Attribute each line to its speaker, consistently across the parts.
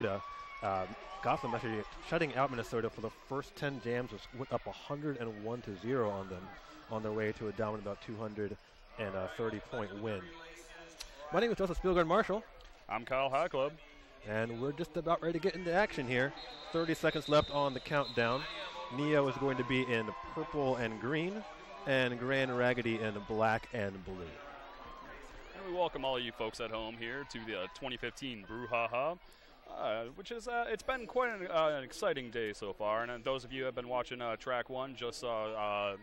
Speaker 1: Minnesota. Gotham actually shutting out Minnesota for the first 10 jams, was went up 101-0 on them on their way to a dominant about 230-point win. My name is Joseph Spielgard Marshall.
Speaker 2: I'm Kyle Highclub.
Speaker 1: And we're just about ready to get into action here. 30 seconds left on the countdown. Neo is going to be in purple and green, and Grand Raggidy in black and blue.
Speaker 2: And we welcome all you folks at home here to the 2015 Brouhaha, which is, it's been quite an exciting day so far. And those of you who have been watching track one just saw,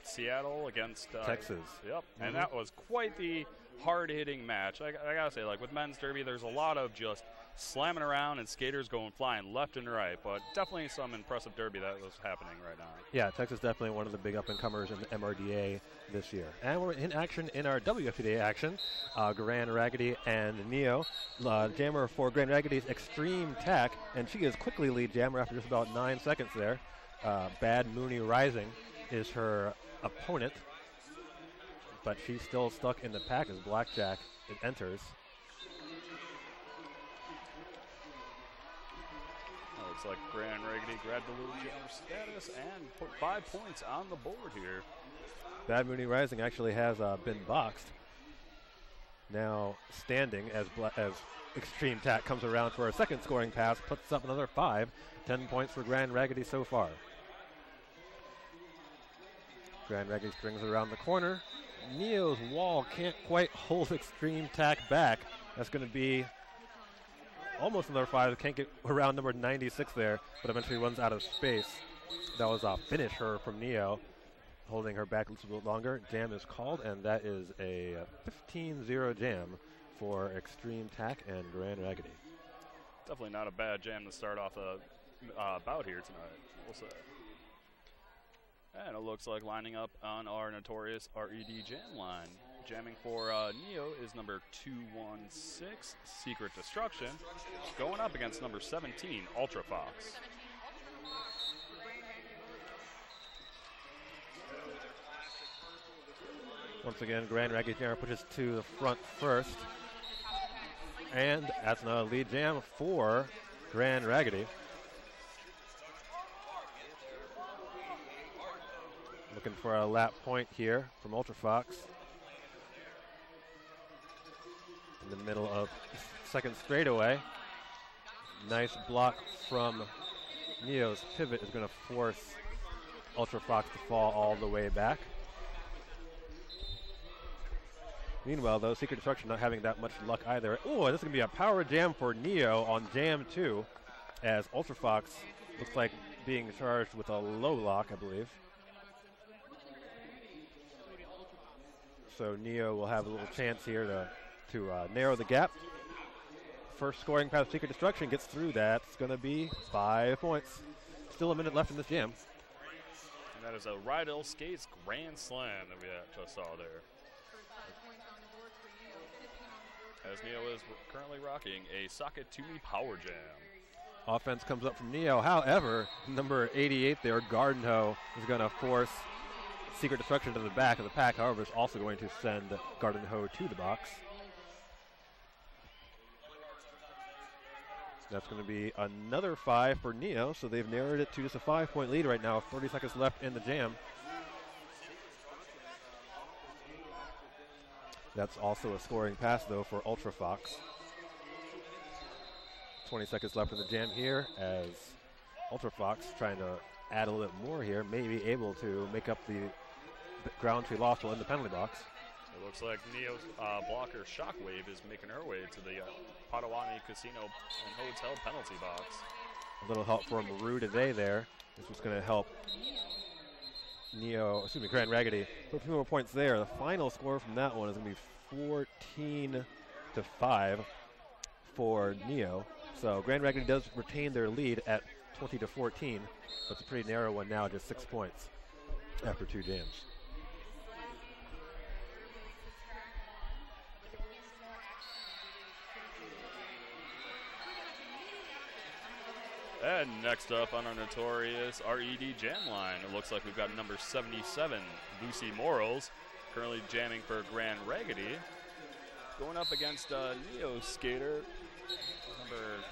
Speaker 2: Seattle against
Speaker 1: Texas.
Speaker 2: Yep, and that was quite the hard-hitting match. I gotta say, like with men's derby, there's a lot of just slamming around and skaters going flying left and right, but definitely some impressive derby that was happening right now.
Speaker 1: Yeah, Texas definitely one of the big up-and-comers in the MRDA this year. And we're in action in our WFTDA action. Grand Raggidy and Neo. Jammer for Grand Raggidy's Extreme Tack, and she is quickly lead jammer after just about 9 seconds there. Bad Mooney Rising is her opponent, but she's still stuck in the pack as Blackjack enters.
Speaker 2: Looks like Grand Raggidy grabbed the little jammer status and put 5 points on the board here.
Speaker 1: Bad Mooney Rising actually has been boxed. Now standing as Extreme Tack comes around for a second scoring pass, puts up another 5. 10 points for Grand Raggidy so far. Grand Raggidy strings around the corner. Neo's wall can't quite hold Extreme Tack back. That's going to be almost another 5. Can't get around number 96 there, but eventually runs out of space. That was a finish her from Neo, holding her back a little bit longer. Jam is called, and that is a 15-0 jam for Extreme Tack and Grand Raggidy.
Speaker 2: Definitely not a bad jam to start off a bout here tonight, we'll say. And it looks like lining up on our notorious RED jam line. Jamming for Neo is number 216, Secret Destruction, going up against number 17, Ultra Fox.
Speaker 1: Once again, Grand Raggidy jammer pushes to the front first. And that's another lead jam for Grand Raggidy. Looking for a lap point here from Ultra Fox. In the middle of second straightaway. Nice block from Neo's pivot is going to force Ultra Fox to fall all the way back. Meanwhile, though, Secret Destruction not having that much luck either. Oh, this is going to be a power jam for Neo on jam 2, as Ultra Fox looks like being charged with a low lock, I believe. So Neo will have a little chance here to narrow the gap. First scoring pass, Secret Destruction gets through that. It's going to be 5 points. Still a minute left in this jam.
Speaker 2: And that is a Rydell Skates Grand Slam that we just saw there. As Neo is currently rocking a Socket 2E Power Jam.
Speaker 1: Offense comes up from Neo. However, number 88 there, Garden Hoe, is going to force Secret Destruction to the back of the pack. However, is also going to send Garden Hoe to the box. That's going to be another 5 for Neo, so they've narrowed it to just a 5-point lead right now. 30 seconds left in the jam. That's also a scoring pass, though, for Ultra Fox. 20 seconds left in the jam here as Ultra Fox trying to add a little bit more here, may be able to make up the ground she lost while in the penalty box.
Speaker 2: It looks like Neo's blocker Shockwave is making her way to the Potawatomi Casino and Hotel penalty box.
Speaker 1: A little help from Maru today there. This was going to help Grand Raggidy put a few more points there. The final score from that one is going to be 14-5 for Neo. So Grand Raggidy does retain their lead at 20-14, but it's a pretty narrow one now, just 6 points after 2 jams.
Speaker 2: And next up on our notorious RED jam line, it looks like we've got number 77, Lucy Morals, currently jamming for Grand Raggidy, going up against Neo skater number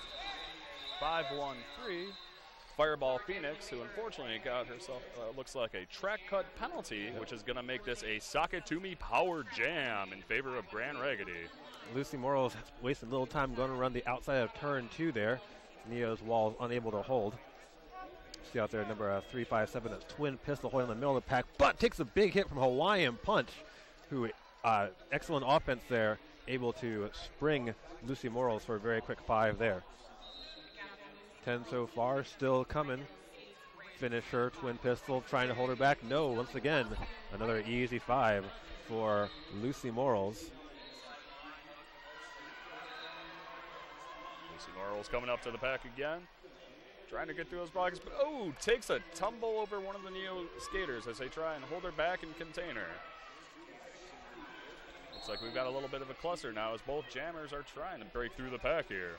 Speaker 2: 5-1-3. Fireball Phoenix, who unfortunately got herself, looks like a track cut penalty, which is going to make this a Sakatumi Power Jam in favor of Grand Raggidy.
Speaker 1: Lucy Morals wasting a little time going around the outside of turn 2 there. Neo's wall unable to hold. See out there, number 357, that's Twin Pistol holding in the middle of the pack, but takes a big hit from Hawaiian Punch, who, excellent offense there, able to spring Lucy Morals for a very quick 5 there. 10 so far, still coming. Finisher, Twin Pistol, trying to hold her back. No, once again, another easy 5 for Lucy Morals.
Speaker 2: Lucy Morals coming up to the pack again. Trying to get through those blocks, but takes a tumble over one of the Neo skaters as they try and hold her back and contain her. Looks like we've got a little bit of a cluster now as both jammers are trying to break through the pack here.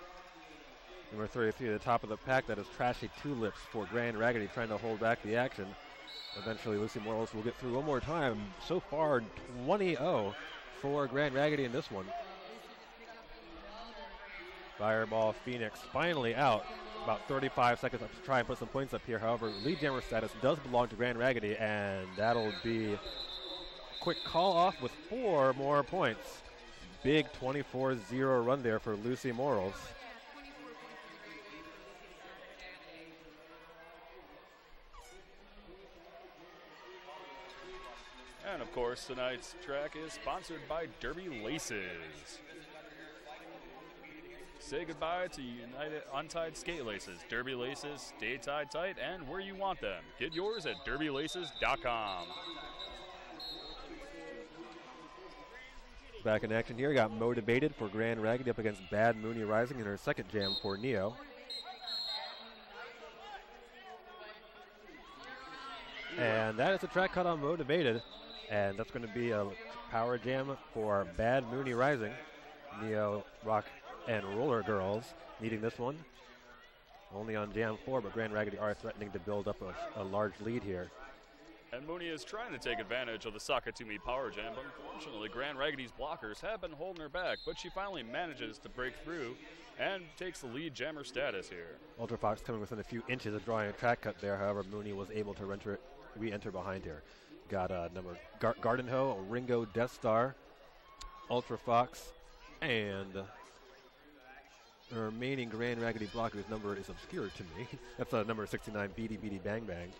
Speaker 1: Number 33 at the top of the pack, that is Trashy Tulips for Grand Raggidy, trying to hold back the action. Eventually, Lucy Morals will get through one more time. So far, 20-0 for Grand Raggidy in this one. Fireball Phoenix finally out. About 35 seconds left to try and put some points up here. However, lead jammer status does belong to Grand Raggidy, and that'll be a quick call off with 4 more points. Big 24-0 run there for Lucy Morals.
Speaker 2: And of course, tonight's track is sponsored by Derby Laces. Say goodbye to United Untied Skate Laces. Derby Laces, stay tied tight and where you want them. Get yours at derbylaces.com.
Speaker 1: Back in action here, got Motivated for Grand Raggidy up against Bad Mooney Rising in her second jam for Neo. And that is a track cut on Motivated. And that's going to be a power jam for Bad Mooney Rising. Neo, Rock, and Roller Girls needing this one. Only on jam 4, but Grand Raggidy are threatening to build up a large lead here.
Speaker 2: And Mooney is trying to take advantage of the Sakatumi Power Jam, but unfortunately Grand Raggidy's blockers have been holding her back, but she finally manages to break through and takes the lead jammer status here.
Speaker 1: Ultra Fox coming within a few inches of drawing a track cut there, however Mooney was able to re-enter behind here. Got number Garden Hoe, Ringo Death Star, Ultra Fox, and the remaining Grand Raggidy blocker's number is obscure to me. That's number 69, Beady Beady Bang Bang.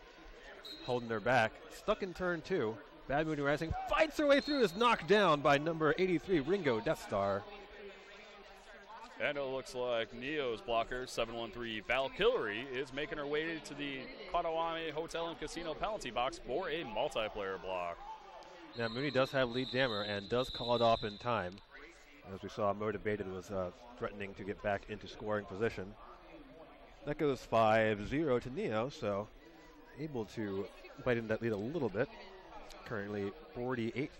Speaker 1: Holding her back, stuck in turn 2. Bad Mooney Rising fights her way through, is knocked down by number 83, Ringo Death Star.
Speaker 2: And it looks like Neo's blocker, 713 Valkyrie, is making her way to the Potawatomi Hotel and Casino penalty box for a multiplayer block.
Speaker 1: Now, Mooney does have lead jammer and does call it off in time. As we saw, Motivated was threatening to get back into scoring position. That goes 5-0 to Neo, so able to bite into that lead a little bit. Currently 48-19,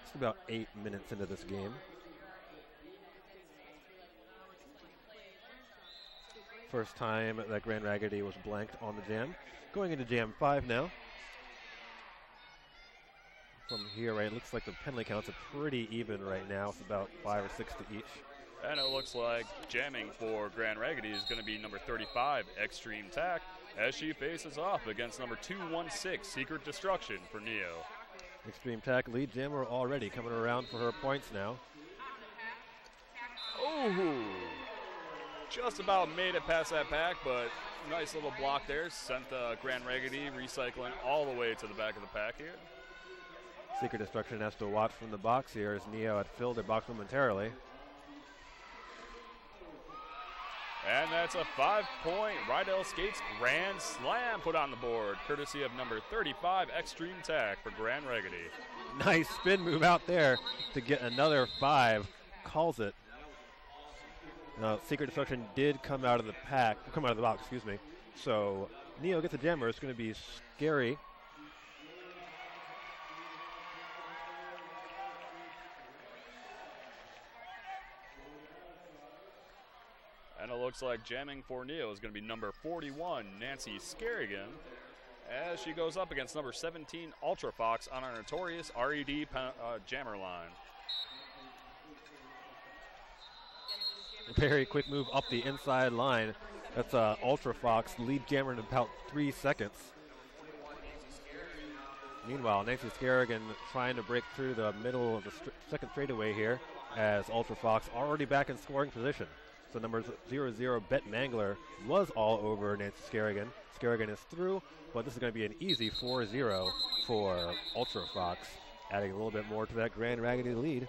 Speaker 1: just about 8 minutes into this game. First time that Grand Raggidy was blanked on the jam. Going into jam 5 now. From here, right, it looks like the penalty counts are pretty even right now. It's about 5 or 6 to each.
Speaker 2: And it looks like jamming for Grand Raggidy is going to be number 35, Extreme Tack, as she faces off against number 216, Secret Destruction for Neo.
Speaker 1: Extreme Tack lead jammer already coming around for her points now.
Speaker 2: Oh, just about made it past that pack, but nice little block there. Sent Grand Raggidy recycling all the way to the back of the pack here.
Speaker 1: Secret Destruction has to watch from the box here as Neo had filled her box momentarily.
Speaker 2: And that's a 5-point Rydell Skates Grand Slam put on the board, courtesy of number 35, Extreme Tack for Grand Raggidy.
Speaker 1: Nice spin move out there to get another 5. Calls it. Secret Destruction did come out of the box, excuse me. So Neo gets a jammer. It's going to be scary.
Speaker 2: And it looks like jamming for Neo is going to be number 41, Nancy Scarrigan, as she goes up against number 17, Ultra Fox, on our notorious RED jammer line.
Speaker 1: Very quick move up the inside line. That's Ultra Fox, lead jammer in about 3 seconds. Meanwhile, Nancy Scarrigan trying to break through the middle of the second straightaway here as Ultra Fox already back in scoring position. So number 00, Bet Mangler, was all over Nancy Scarrigan. Scarrigan is through, but this is going to be an easy 4-0 for Ultra Fox, adding a little bit more to that Grand Raggidy lead.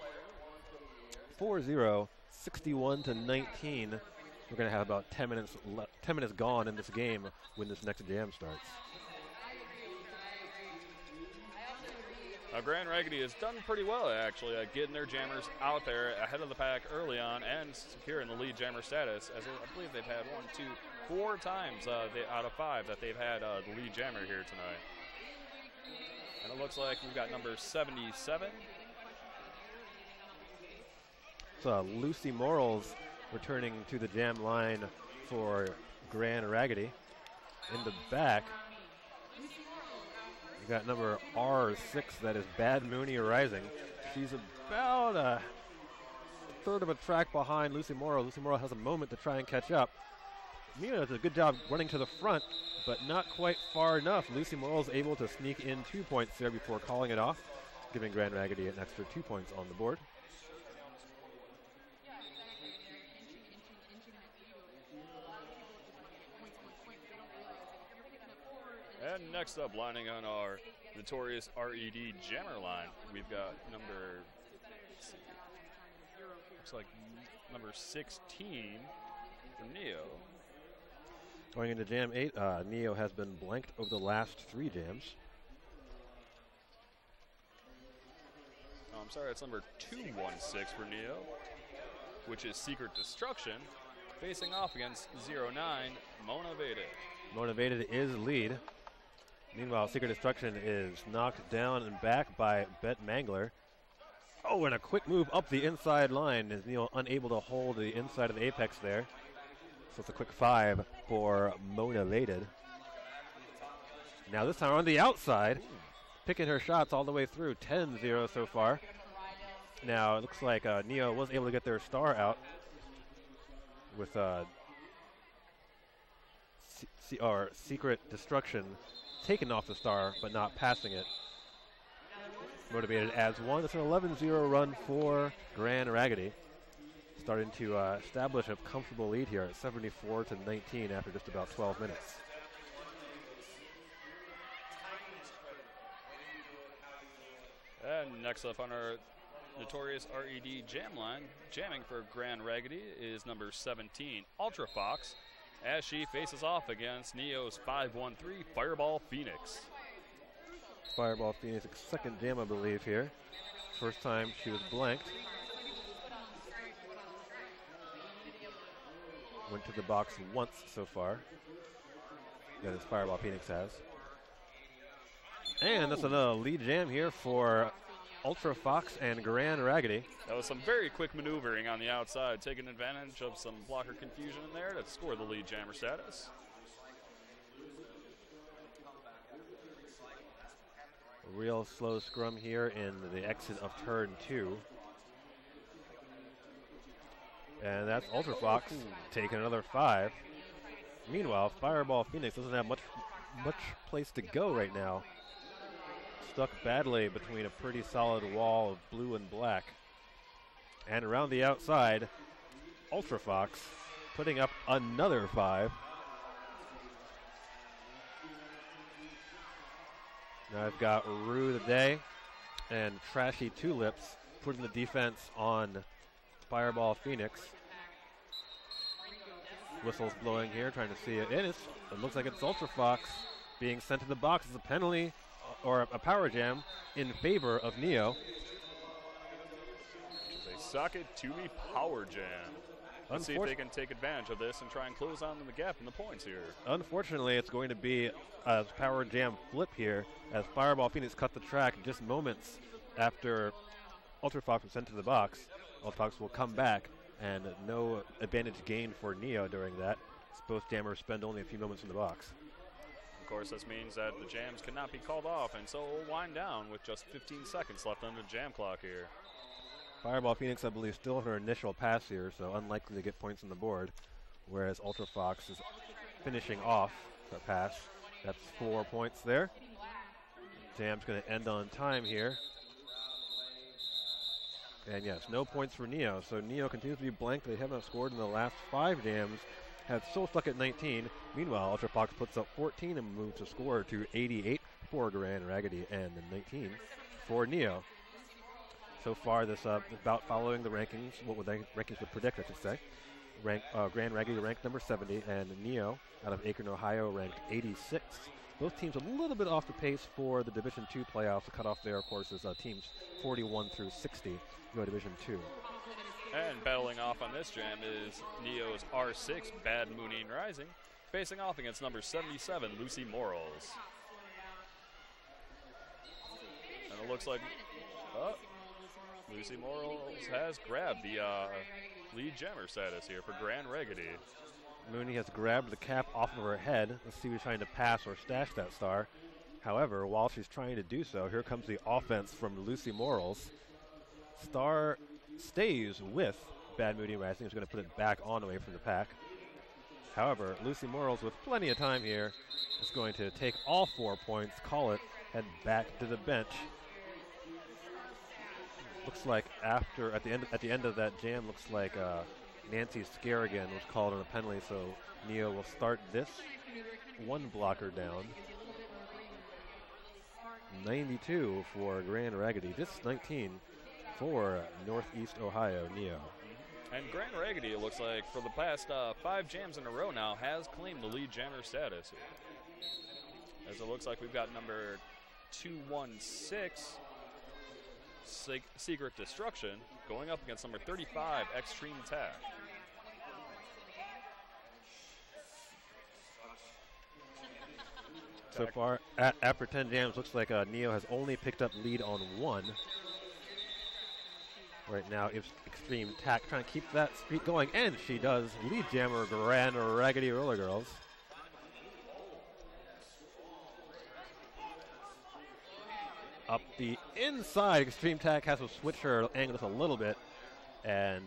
Speaker 1: 4-0, 61-19. We're going to have about 10 minutes gone in this game when this next jam starts.
Speaker 2: Now, Grand Raggidy has done pretty well, actually, at getting their jammers out there ahead of the pack early on and securing the lead jammer status, as I believe they've had 4 times out of 5 that they've had the lead jammer here tonight. And it looks like we've got number 77.
Speaker 1: So Lucy Morals returning to the jam line for Grand Raggidy. In the back, you got number R6, that is Bad Mooney Rising. She's about a third of a track behind Lucy Morrow. Lucy Morrow has a moment to try and catch up. Mina does a good job running to the front, but not quite far enough. Lucy Morrow is able to sneak in 2 points there before calling it off, giving Grand Raggidy an extra 2 points on the board.
Speaker 2: And next up, lining on our notorious RED jammer line, we've got number, looks like number 16 for Neo.
Speaker 1: Going into Jam 8, Neo has been blanked over the last 3 jams.
Speaker 2: Oh, I'm sorry, it's number 216 for Neo, which is Secret Destruction, facing off against 09, Motivated.
Speaker 1: Motivated is lead. Meanwhile, Secret Destruction is knocked down and back by Bet Mangler. Oh, and a quick move up the inside line is Neil unable to hold the inside of the apex there. So it's a quick 5 for Motivated. Now this time on the outside, picking her shots all the way through, 10-0 so far. Now it looks like Neo was able to get their star out with Secret Destruction taken off the star, but not passing it. Motivated as 1. It's an 11-0 run for Grand Raggidy. Starting to establish a comfortable lead here at 74-19 after just about 12 minutes.
Speaker 2: And next up on our notorious RED jam line, jamming for Grand Raggidy is number 17, Ultra Fox, as she faces off against Neo's 5-1-3 Fireball Phoenix.
Speaker 1: Fireball Phoenix, second jam, I believe, here. First time she was blanked. Went to the box once so far. That is Fireball Phoenix has. And that's another lead jam here for Ultra Fox and Grand Raggidy.
Speaker 2: That was some very quick maneuvering on the outside, taking advantage of some blocker confusion in there to score the lead jammer status.
Speaker 1: A real slow scrum here in the exit of turn 2. And that's Ultra Fox taking another 5. Meanwhile, Fireball Phoenix doesn't have much place to go right now. Stuck badly between a pretty solid wall of blue and black. And around the outside, Ultra Fox putting up another 5. Now I've got Rue the Day and Trashy Tulips putting the defense on Fireball Phoenix. Whistles blowing here, trying to see it. It looks like it's Ultra Fox being sent to the box as a penalty or a power jam in favor of Neo.
Speaker 2: They sock it to me power jam. Let's see if they can take advantage of this and try and close on the gap in the points here.
Speaker 1: Unfortunately, it's going to be a power jam flip here as Fireball Phoenix cut the track just moments after Ultra Fox was sent to the box. Ultra Fox will come back, and no advantage gained for Neo during that. Both jammers spend only a few moments in the box.
Speaker 2: Of course, this means that the jams cannot be called off, and so we'll wind down with just 15 seconds left on the jam clock here.
Speaker 1: Fireball Phoenix, I believe, still in her initial pass here, so unlikely to get points on the board. Whereas Ultra Fox is finishing off her pass. That's 4 points there. Jam's going to end on time here. And yes, no points for Neo. So Neo continues to be blank. They haven't scored in the last 5 jams. Have still stuck at 19. Meanwhile, Ultra Fox puts up 14 and moves the score to 88 for Grand Raggidy and 19 for Neo. So far, this bout following the rankings, what would the rankings would predict, I should say. Grand Raggidy ranked number 70, and Neo out of Akron, Ohio, ranked 86. Both teams a little bit off the pace for the Division II playoffs. The cutoff there, of course, is teams 41 through 60 go Division II.
Speaker 2: And battling off on this jam is Neo's R6, Bad Mooney Rising, facing off against number 77, Lucy Morals. And it looks like Lucy Morals has grabbed the lead jammer status here for Grand Raggidy.
Speaker 1: Mooney has grabbed the cap off of her head. Let's see if she's trying to pass or stash that star. However, while she's trying to do so, here comes the offense from Lucy Morals. Star stays with Bad Mooney Rising. Is going to put it back on away from the pack. However, Lucy Morals, with plenty of time here, is going to take all 4 points, call it, head back to the bench. Looks like at the end of that jam, looks like Nancy Scarrigan was called on a penalty, so Neo will start this one blocker down. 92 for Grand Raggidy, just 19 for Northeast Ohio Neo.
Speaker 2: And Grand Raggidy, it looks like, for the past 5 jams in a row now, has claimed the lead jammer status here. As it looks like we've got number 216, Secret Destruction, going up against number 35, Extreme Attack.
Speaker 1: So far, after 10 jams, looks like Neo has only picked up lead on 1. Right now, it's Extreme Attack trying to keep that streak going, and she does. Lead jammer Grand Raggidy Roller Girls. Up the inside, Extreme Attack has to switch her angle just a little bit, and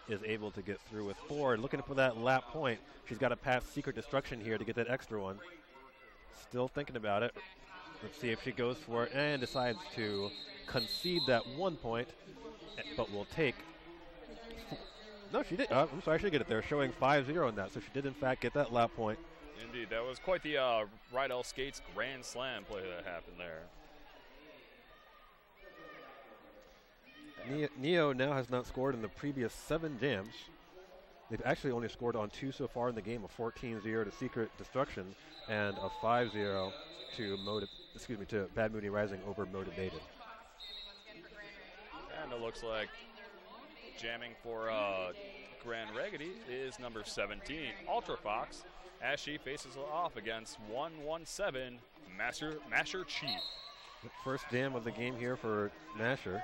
Speaker 1: is able to get through with 4. Looking for that lap point. She's got to pass Secret Destruction here to get that extra one. Still thinking about it. Let's see if she goes for it and decides to concede that 1 point, but will take. No, she did. I'm sorry, I should get it there. Showing 5-0 on that, so she did in fact get that lap point.
Speaker 2: Indeed, that was quite the Rydell Skates Grand Slam play that happened there.
Speaker 1: Neo now has not scored in the previous 7 jams. They've actually only scored on 2 so far in the game, a 14-0 to Secret Destruction and a 5-0 to Bad Mooney Rising over Motivated.
Speaker 2: And it looks like jamming for Grand Raggidy is number 17, Ultra Fox, as she faces off against 117, Masher Chief.
Speaker 1: The first jam of the game here for Masher.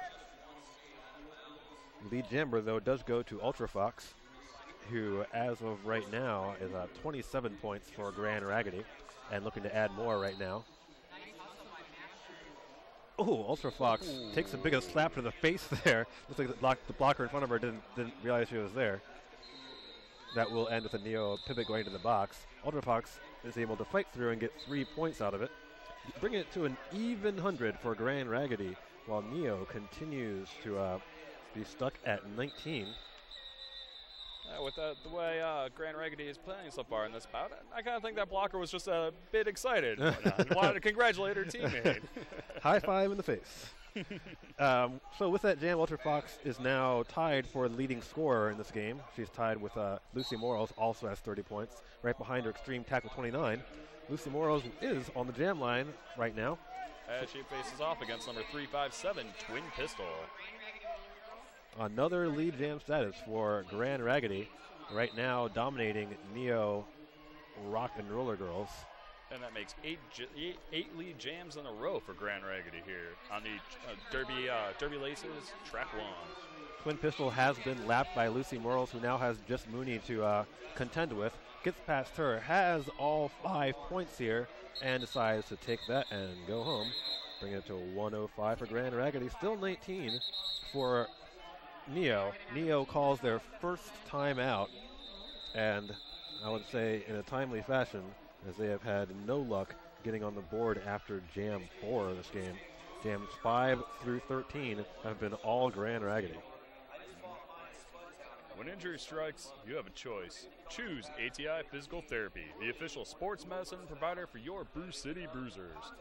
Speaker 1: Lead jammer, though, does go to Ultra Fox, who, as of right now, is 27 points for Grand Raggidy, and looking to add more right now. Oh, Ultra Fox takes the biggest slap to the face there. Looks like the blocker in front of her didn't realize she was there. That will end with a Neo pivot going to the box. Ultra Fox is able to fight through and get 3 points out of it, bringing it to an even 100 for Grand Raggidy, while Neo continues to be stuck at 19.
Speaker 2: With the way Grand Raggidy is playing so far in this bout, I kind of think that blocker was just a bit excited. Wanted to congratulate her teammate.
Speaker 1: High five in the face. So with that jam, Ultra Fox is now tied for the leading scorer in this game. She's tied with Lucy Morals, also has 30 points. Right behind her, Extreme Attack with 29. Lucy Morals is on the jam line right now.
Speaker 2: As she faces off against number 357, Twin Pistol.
Speaker 1: Another lead jam status for Grand Raggidy. Right now dominating Neo Rock and Roller Girls.
Speaker 2: And that makes eight lead jams in a row for Grand Raggidy here on the Derby Laces Track 1.
Speaker 1: Twin Pistol has been lapped by Lucy Morals, who now has just Mooney to contend with. Gets past her, has all 5 points here, and decides to take that and go home. Bringing it to a 105 for Grand Raggidy. Still 19 for Neo. Neo calls their first time out, and I would say in a timely fashion, as they have had no luck getting on the board after Jam 4 of this game. Jams 5 through 13 have been all Grand Raggidy.
Speaker 2: When injury strikes, you have a choice. Choose ATI Physical Therapy, the official sports medicine provider for your Bruce City Bruisers.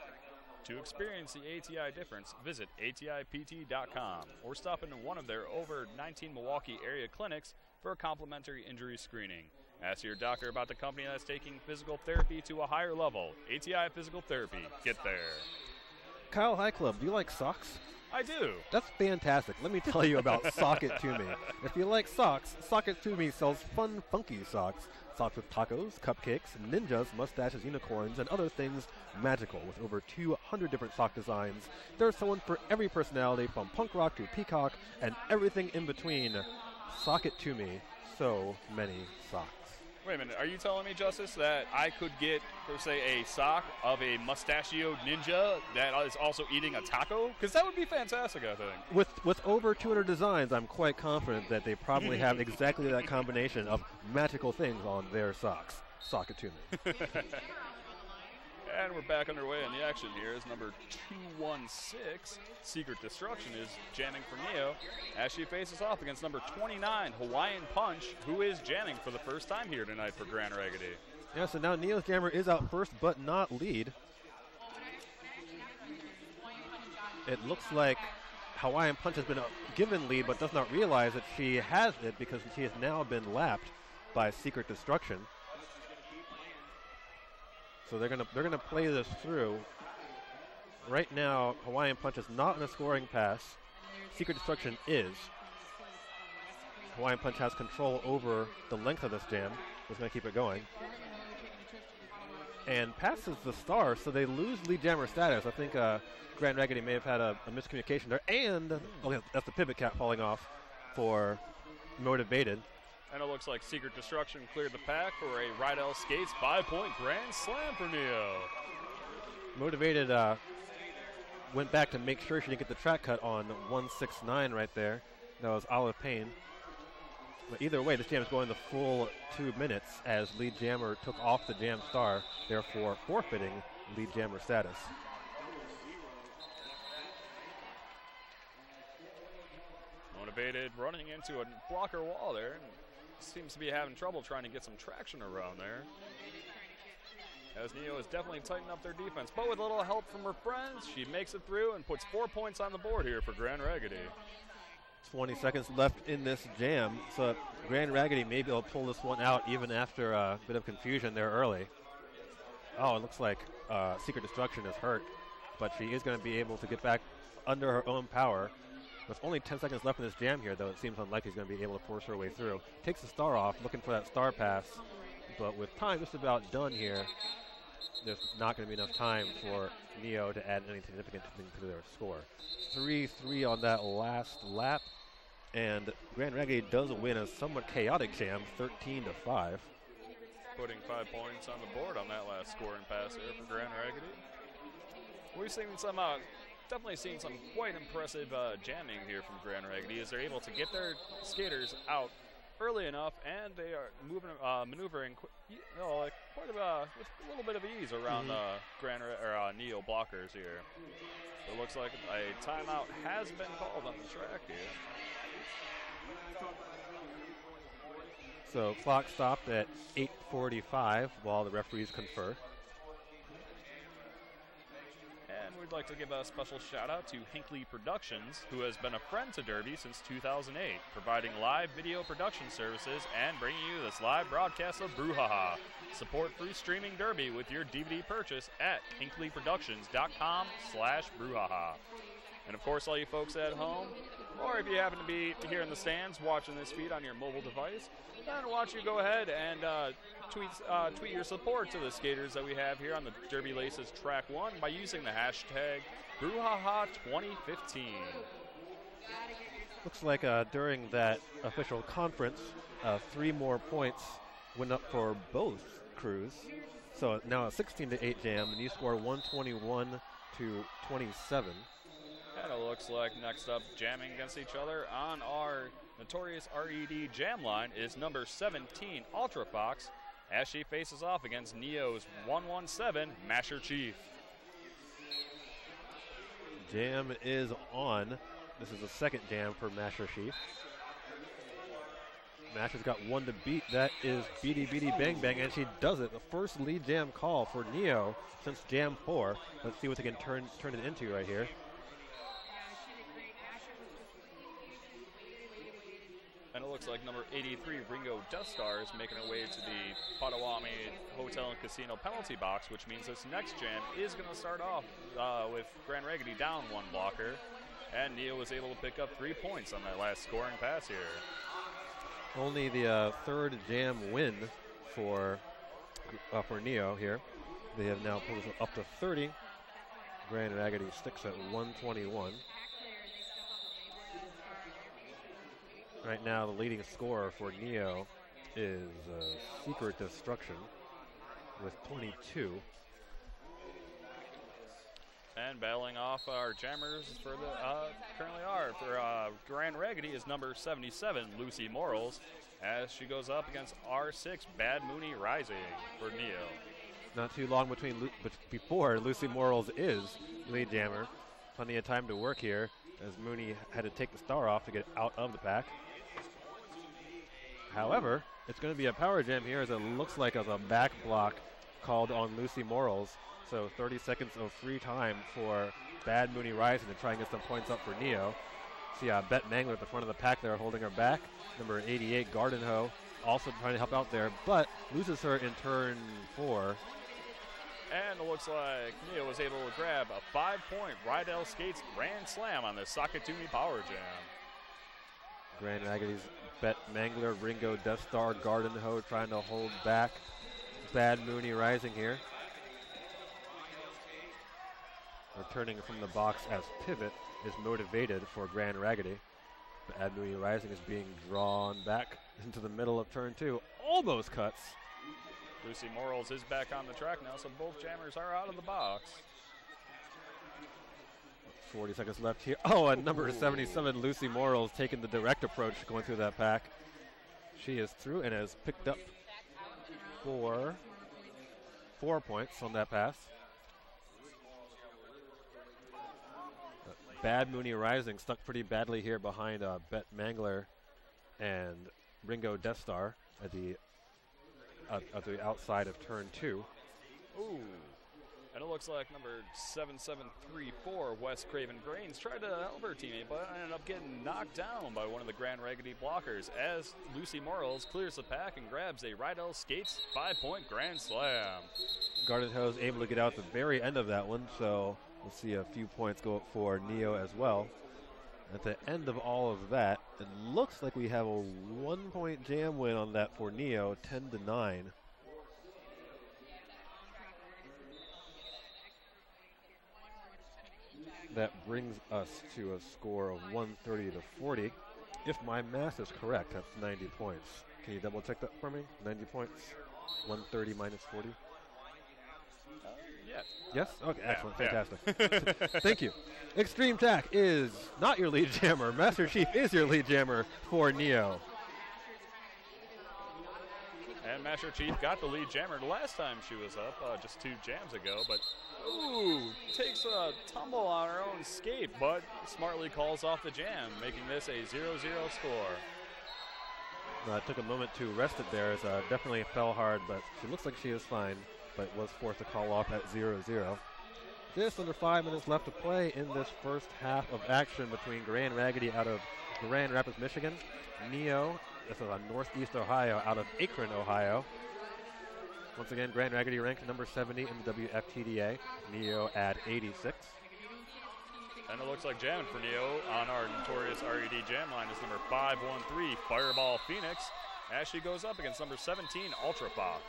Speaker 2: To experience the ATI difference, visit ATIPT.com or stop into one of their over 19 Milwaukee area clinics for a complimentary injury screening. Ask your doctor about the company that's taking physical therapy to a higher level. ATI Physical Therapy. Get there.
Speaker 1: Kyle High Club, do you like socks?
Speaker 2: I do.
Speaker 1: That's fantastic. Let me tell you about Sock It To Me. If you like socks, Sock It To Me sells fun, funky socks. Socks with tacos, cupcakes, ninjas, mustaches, unicorns, and other things magical. With over 200 different sock designs, there's someone for every personality, from punk rock to peacock, and everything in between. Sock It To Me. So many socks.
Speaker 2: Wait a minute, are you telling me, Justice, that I could get, per se, a sock of a mustachioed ninja that is also eating a taco? Because that would be fantastic, I think.
Speaker 1: With over 200 designs, I'm quite confident that they probably have exactly that combination of magical things on their socks. Sock It To Me.
Speaker 2: And we're back underway in the action here as number 216, Secret Destruction, is jamming for Neo as she faces off against number 29, Hawaiian Punch, who is jamming for the first time here tonight for Grand Raggidy.
Speaker 1: Yeah, so now Neo's jammer is out first, but not lead. It looks like Hawaiian Punch has been given lead, but does not realize that she has it because she has now been lapped by Secret Destruction. So they're gonna play this through. Right now, Hawaiian Punch is not in a scoring pass. Secret Destruction is. Hawaiian Punch has control over the length of this jam. Just gonna keep it going. And passes the star, so they lose lead jammer status. I think Grand Raggidy may have had a miscommunication there. And that's the pivot cap falling off for Motivated.
Speaker 2: And it looks like Secret Destruction cleared the pack for a Rydell Skates 5-point grand slam for Neo.
Speaker 1: Motivated went back to make sure she didn't get the track cut on 169 right there. That was Olive Payne. But either way, this jam is going the full 2 minutes as lead jammer took off the jam star, therefore forfeiting lead jammer status.
Speaker 2: Motivated running into a blocker wall there. And seems to be having trouble trying to get some traction around there. As Neo has definitely tightened up their defense. But with a little help from her friends, she makes it through and puts 4 points on the board here for Grand Raggidy.
Speaker 1: 20 seconds left in this jam, so Grand Raggidy may be able to pull this one out even after a bit of confusion there early. Oh, it looks like Secret Destruction is hurt, but she is going to be able to get back under her own power. With only 10 seconds left in this jam here, though, it seems unlikely she's going to be able to force her way through. Takes the star off, looking for that star pass, but with time just about done here, there's not going to be enough time for Neo to add any significant thing to their score. 3-3 on that last lap, and Grand Raggidy does win a somewhat chaotic jam, 13-5.
Speaker 2: Putting 5 points on the board on that last scoring pass here for Grand Raggidy. We've seen some, definitely seen some quite impressive jamming here from Grand Raggidy as they're able to get their skaters out early enough, and they are maneuvering with a little bit of ease around Neo blockers here. It looks like a timeout has been called on the track here.
Speaker 1: So clock stopped at 8:45 while the referees confer.
Speaker 2: And we'd like to give a special shout out to Hinckley Productions, who has been a friend to Derby since 2008, providing live video production services and bringing you this live broadcast of Brouhaha. Support free streaming Derby with your DVD purchase at hinkleyproductions.com/brouhaha. And of course, all you folks at home, or if you happen to be here in the stands watching this feed on your mobile device, then why don't you go ahead and tweet your support to the skaters that we have here on the Derby Laces Track 1 by using the hashtag Brouhaha2015.
Speaker 1: Looks like during that official conference, 3 more points went up for both crews. So now a 16-8 jam, and you score to 27.
Speaker 2: And it looks like next up, jamming against each other on our notorious RED jam line is number 17, Ultra Fox, as she faces off against Neo's 117, Masher Chief.
Speaker 1: Jam is on. This is the second jam for Masher Chief. Masher's got one to beat. That is Beady Beady Bang Bang, and she does it. The first lead jam call for Neo since Jam 4. Let's see what they can turn it into right here.
Speaker 2: And it looks like number 83, Ringo Death Star, is making her way to the Potawatomi Hotel and Casino penalty box, which means this next jam is going to start off with Grand Raggidy down one blocker. And Neo was able to pick up 3 points on that last scoring pass here.
Speaker 1: Only the third jam win for Neo here. They have now pulled up to 30. Grand Raggidy sticks at 121. Right now, the leading scorer for Neo is Secret Destruction with 22.
Speaker 2: And battling off our jammers for the currently are for Grand Raggidy is number 77, Lucy Morals, as she goes up against R6, Bad Mooney Rising for Neo.
Speaker 1: Not too long before Lucy Morals is lead jammer. Plenty of time to work here, as Mooney had to take the star off to get out of the pack. However, it's going to be a power jam here, as it looks like as a back block called on Lucy Morals. So 30 seconds of free time for Bad Mooney Rising to try and get some points up for Neo. See Bet Mangler at the front of the pack there holding her back. Number 88, Garden Hoe, also trying to help out there, but loses her in turn 4.
Speaker 2: And it looks like Neo was able to grab a 5-point Rydell Skates Grand Slam on the Sakatumi Power Jam.
Speaker 1: Grand Raggidy's Bet Mangler, Ringo Death Star, Garden Hoe trying to hold back Bad Mooney Rising here. Returning from the box as pivot is motivated for Grand Raggidy. Bad Mooney Rising is being drawn back into the middle of turn 2. Almost cuts.
Speaker 2: Lucy Morals is back on the track now, so both jammers are out of the box.
Speaker 1: 40 seconds left here. Oh, and number 77, Lucy Morals, taking the direct approach going through that pack. She is through and has picked up 4 points on that pass. Bad Mooney Rising stuck pretty badly here behind Bet Mangler and Ringo Death Star at the outside of turn 2.
Speaker 2: Ooh. And it looks like number 7734, Wes Craven Grains, tried to help her teammate, but ended up getting knocked down by one of the Grand Raggidy blockers as Lucy Morals clears the pack and grabs a Rydell Skates 5-point Grand Slam.
Speaker 1: Garden Hoe is able to get out at the very end of that one, so we'll see a few points go up for Neo as well. At the end of all of that, it looks like we have a 1-point jam win on that for Neo, 10-9. That brings us to a score of 130-40. If my math is correct, that's 90 points. Can you double check that for me? 90 points, 130 minus 40.
Speaker 2: Yeah.
Speaker 1: Yes? Okay, excellent, fantastic. Thank you. Extreme Tack is not your lead jammer. Master Chief is your lead jammer for Neo.
Speaker 2: And Master Chief got the lead jammer the last time she was up, just 2 jams ago, but takes a tumble on her own skate, but smartly calls off the jam, making this a 0-0 score.
Speaker 1: It took a moment to rest it there, as definitely fell hard, but she looks like she is fine, but was forced to call off at 0-0. Just under 5 minutes left to play in this first half of action between Grand Raggidy out of Grand Rapids, Michigan, Neo, this is on Northeast Ohio, out of Akron, Ohio. Once again, Grand Raggidy ranked number 70 in the WFTDA, Neo at 86.
Speaker 2: And it looks like jamming for Neo on our notorious RED jam line is number 513, Fireball Phoenix, as she goes up against number 17, Ultra Fox.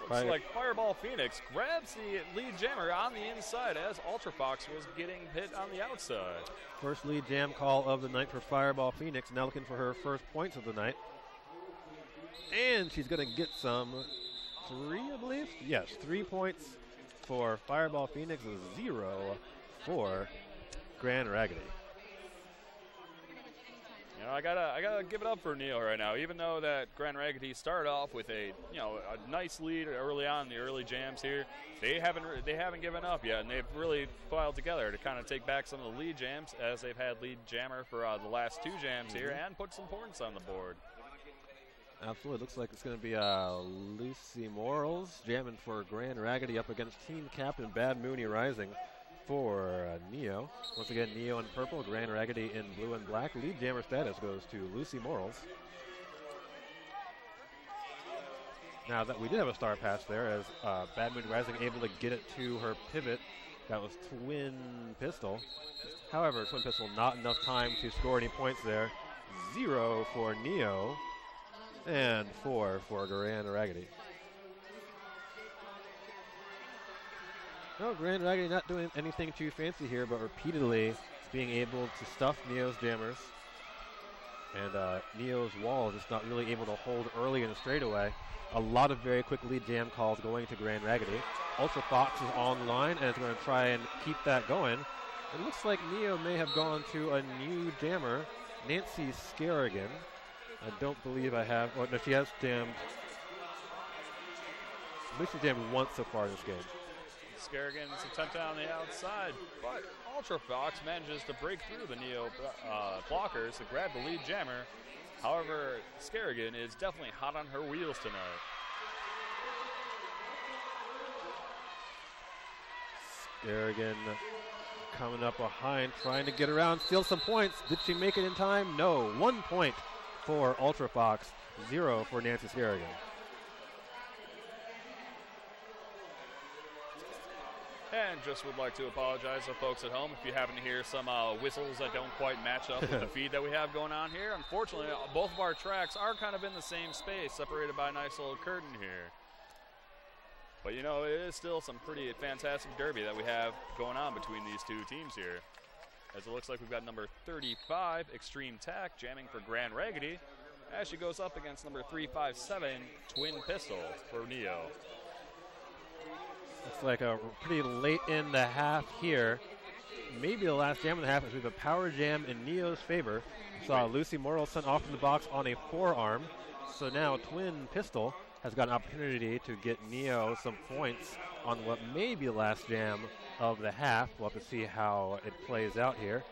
Speaker 2: Looks like Fireball Phoenix grabs the lead jammer on the inside as Ultra Fox was getting hit on the outside.
Speaker 1: First lead jam call of the night for Fireball Phoenix, now looking for her first points of the night. And she's going to get some. 3, I believe. Yes, 3 points for Fireball Phoenix, 0 for Grand Raggidy.
Speaker 2: You know, I gotta give it up for Neo right now. Even though that Grand Raggidy started off with a nice lead early on in the early jams here, they haven't given up yet, and they've really filed together to kind of take back some of the lead jams, as they've had lead jammer for the last 2 jams here, and put some points on the board.
Speaker 1: Absolutely. Looks like it's going to be Lucy Morals jamming for Grand Raggidy up against team captain Bad Mooney Rising for Neo. Once again, Neo in purple, Grand Raggidy in blue and black. Lead jammer status goes to Lucy Morals. Now that we did have a star pass there, as Bad Mooney Rising able to get it to her pivot. That was Twin Pistol. However, Twin Pistol not enough time to score any points there. 0 for Neo. And 4 for Grand Raggidy. No, Grand Raggidy not doing anything too fancy here, but repeatedly being able to stuff Neo's jammers. And Neo's wall just not really able to hold early in the straightaway. A lot of very quick lead jam calls going to Grand Raggidy. Ultra Fox is online and is going to try and keep that going. It looks like Neo may have gone to a new jammer, Nancy Scarrigan. I don't believe I have. Oh, no, she has jammed. At least she's jammed once so far in this game.
Speaker 2: Scarrigan's attempt on the outside, but Ultra Fox manages to break through the Neo blockers to grab the lead jammer. However, Scarrigan is definitely hot on her wheels tonight.
Speaker 1: Scarrigan coming up behind, trying to get around, steal some points. Did she make it in time? No. 1 point for Ultra Fox, 0 for Nancy Scarrigan.
Speaker 2: And just would like to apologize to folks at home if you happen to hear some whistles that don't quite match up with the feed that we have going on here. Unfortunately, both of our tracks are kind of in the same space, separated by a nice little curtain here. But, you know, it is still some pretty fantastic derby that we have going on between these two teams here. As it looks like we've got number 35, Extreme Tack, jamming for Grand Raggidy, as she goes up against number 357, Twin Pistol for Neo.
Speaker 1: Looks like a pretty late in the half here. Maybe the last jam of the half is we have a power jam in Neo's favor. We saw Lucy Morrill sent off from the box on a forearm. So now Twin Pistol has got an opportunity to get Neo some points on what may be the last jam of the half. We'll have to see how it plays out here.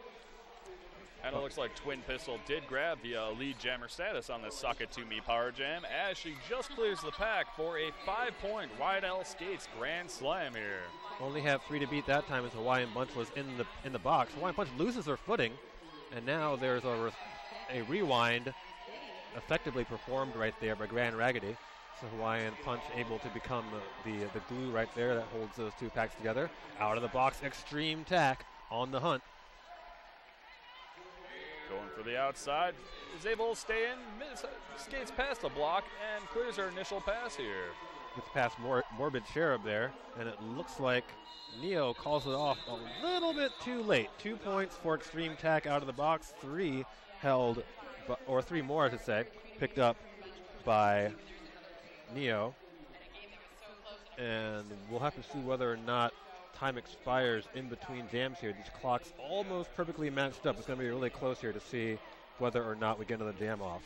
Speaker 2: And it looks like Twin Pistol did grab the lead jammer status on this Suck It To Me power jam, as she just clears the pack for a 5-point Wide L Skates Grand Slam here.
Speaker 1: Only have 3 to beat that time as Hawaiian Punch was in the box. Hawaiian Punch loses her footing, and now there's a rewind effectively performed right there by Grand Raggidy. So Hawaiian Punch able to become the glue right there that holds those 2 packs together. Out of the box, Extreme Tack on the hunt.
Speaker 2: Going for the outside, is able to stay in, skates past the block, and clears her initial pass here.
Speaker 1: Gets past Morbid Cherub there, and it looks like Neo calls it off a little bit too late. 2 points for Extreme Tack out of the box, 3 held, or 3 more I should say, picked up by Neo. And we'll have to see whether or not time expires in between jams here. These clocks almost perfectly matched up. It's going to be really close here to see whether or not we get another jam off.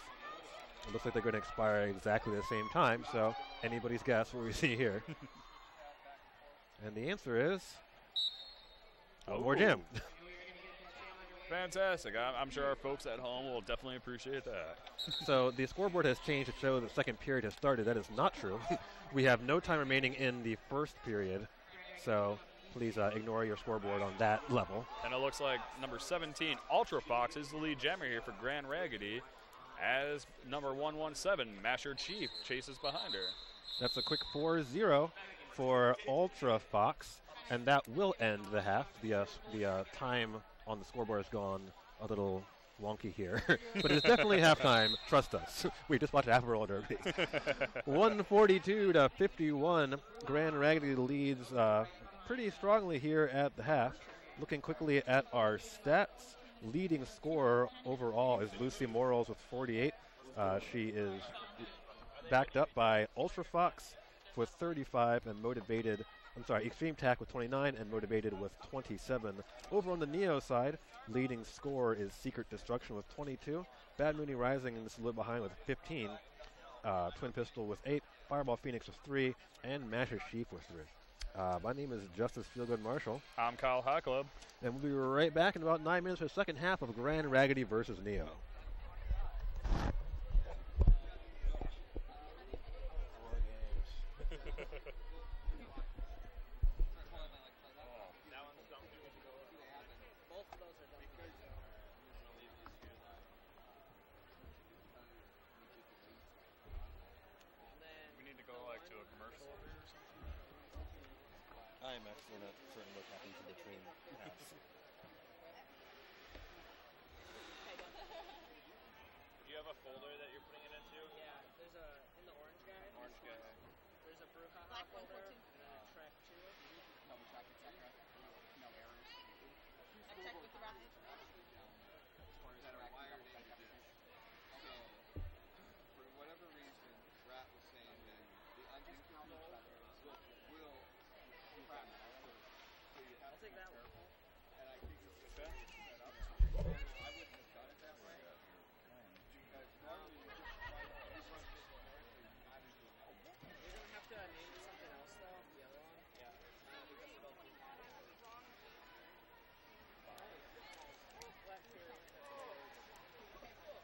Speaker 1: It looks like they're going to expire exactly the same time, so anybody's guess what we see here. And the answer is one more jam.
Speaker 2: Fantastic. I'm sure our folks at home will definitely appreciate that.
Speaker 1: So the scoreboard has changed to show the second period has started. That is not true. We have no time remaining in the first period, so please ignore your scoreboard on that level.
Speaker 2: And it looks like number 17, Ultra Fox, is the lead jammer here for Grand Raggidy, as number 117, Masher Chief, chases behind her.
Speaker 1: That's a quick 4-0 for Ultra Fox, and that will end the half. The time on the scoreboard has gone a little wonky here, but it's definitely halftime. Trust us. We just watched half roller derby. 142 to 51. Grand Raggidy leads pretty strongly here at the half. Looking quickly at our stats, leading scorer overall is Lucy Morals with 48. She is backed up by Ultra Fox with 35 and Motivated. I'm sorry, Extreme Tack with 29 and Motivated with 27. Over on the Neo side, leading score is Secret Destruction with 22. Bad Mooney Rising is a little behind with 15. Twin Pistol with 8. Fireball Phoenix with 3. And Masher Sheaf with 3. My name is Justice Feelgood Marshall.
Speaker 2: I'm Kyle High Club.
Speaker 1: And we'll be right back in about 9 minutes for the second half of Grand Raggidy versus Neo.
Speaker 3: I am actually not certain what happens in between halves.
Speaker 4: Do you have a folder that you're putting it into?
Speaker 5: Yeah, there's in the orange guy.
Speaker 4: Orange guy.
Speaker 5: There's a brouhaha folder and then a track 2.
Speaker 6: No track, etc. No errors. I've checked with the ref.
Speaker 7: Is that a wired into dish? So, for whatever reason, Rat was saying that the undisputed will crack. So you have
Speaker 5: I'll take that one.
Speaker 7: and I think it's just set up. I wouldn't have done it that way. Because normally you just write
Speaker 5: You're going to have to name it something else, though, the other one. Yeah. Because it'll be Black Fury.
Speaker 6: Okay, cool.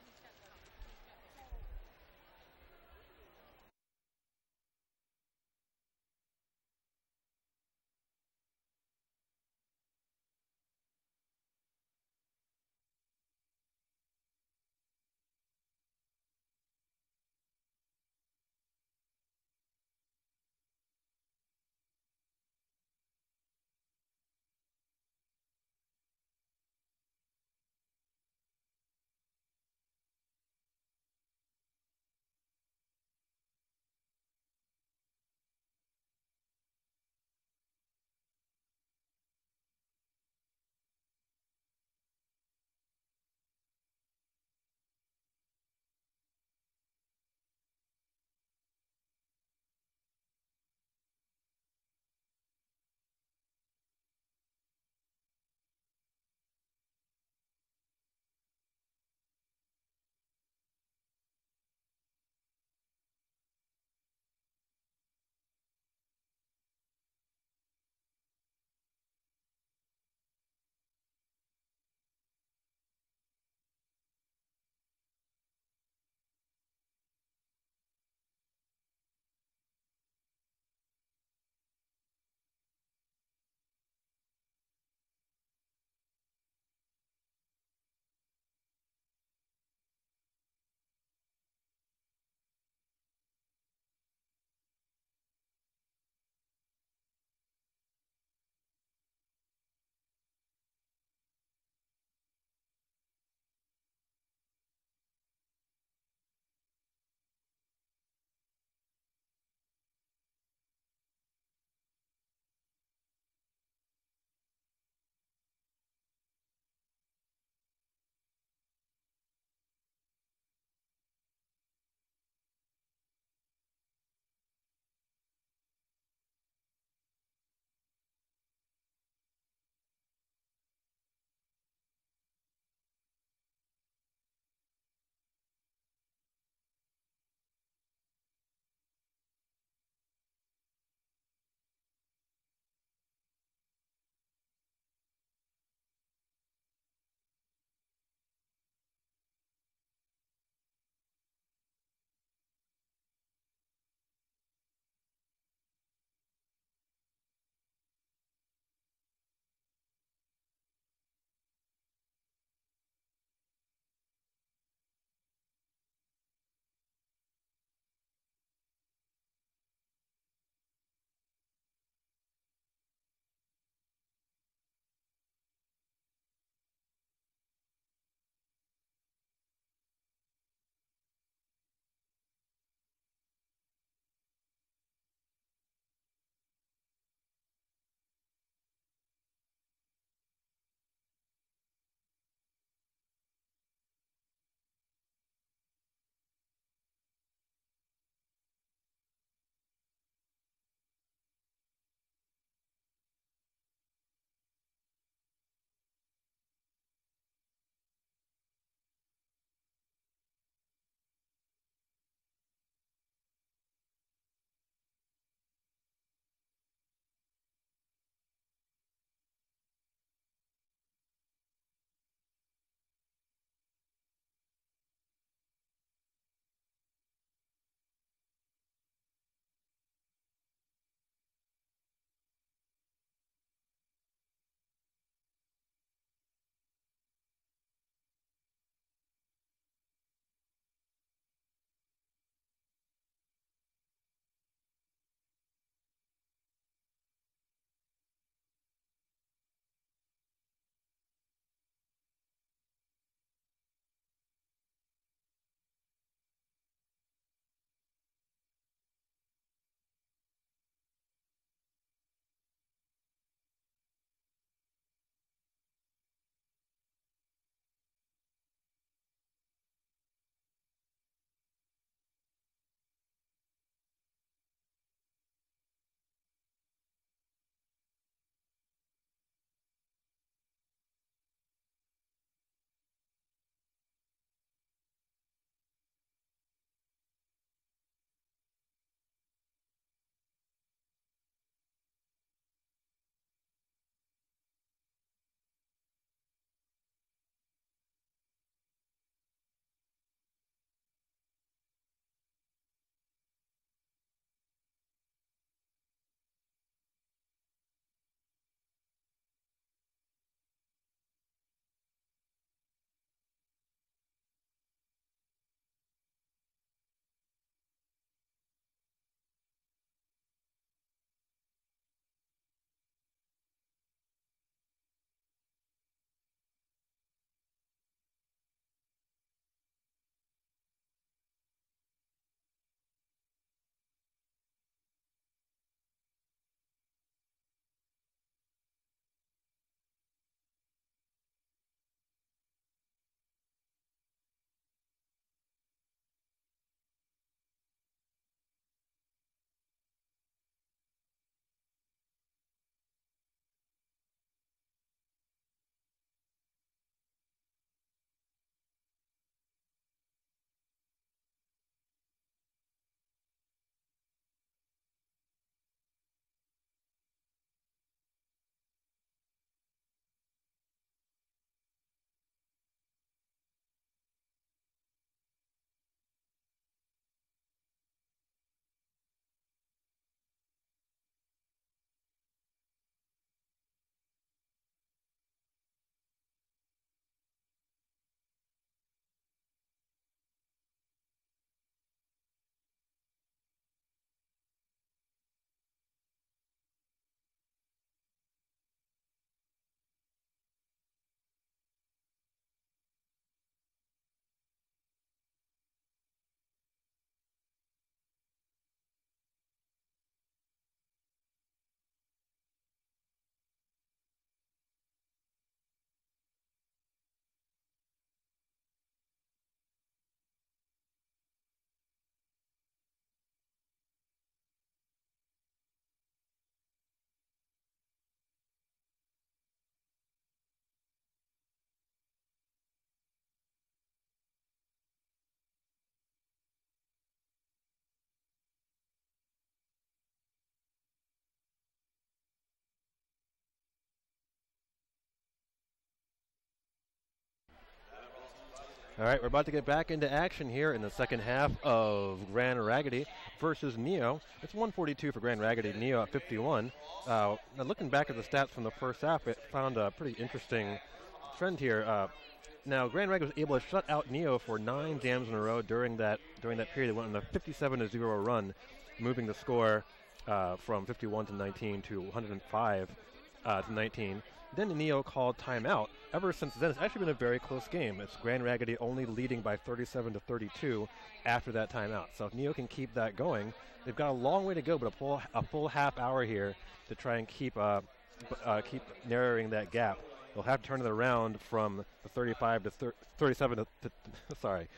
Speaker 1: All right, we're about to get back into action here in the second half of Grand Raggidy versus Neo. It's 142 for Grand Raggidy, Neo at 51. Now looking back at the stats from the first half, it found a pretty interesting trend here. Now Grand Raggidy was able to shut out Neo for 9 jams in a row during that period. They went on a 57-0 run, moving the score from 51 to 19 to 105 to 19. Then Neo called timeout. Ever since then, it's actually been a very close game. It's Grand Raggidy only leading by 37 to 32 after that timeout. So if Neo can keep that going, they've got a long way to go, but a full half hour here to try and keep narrowing that gap. They'll have to turn it around from the 35 to 37 to sorry.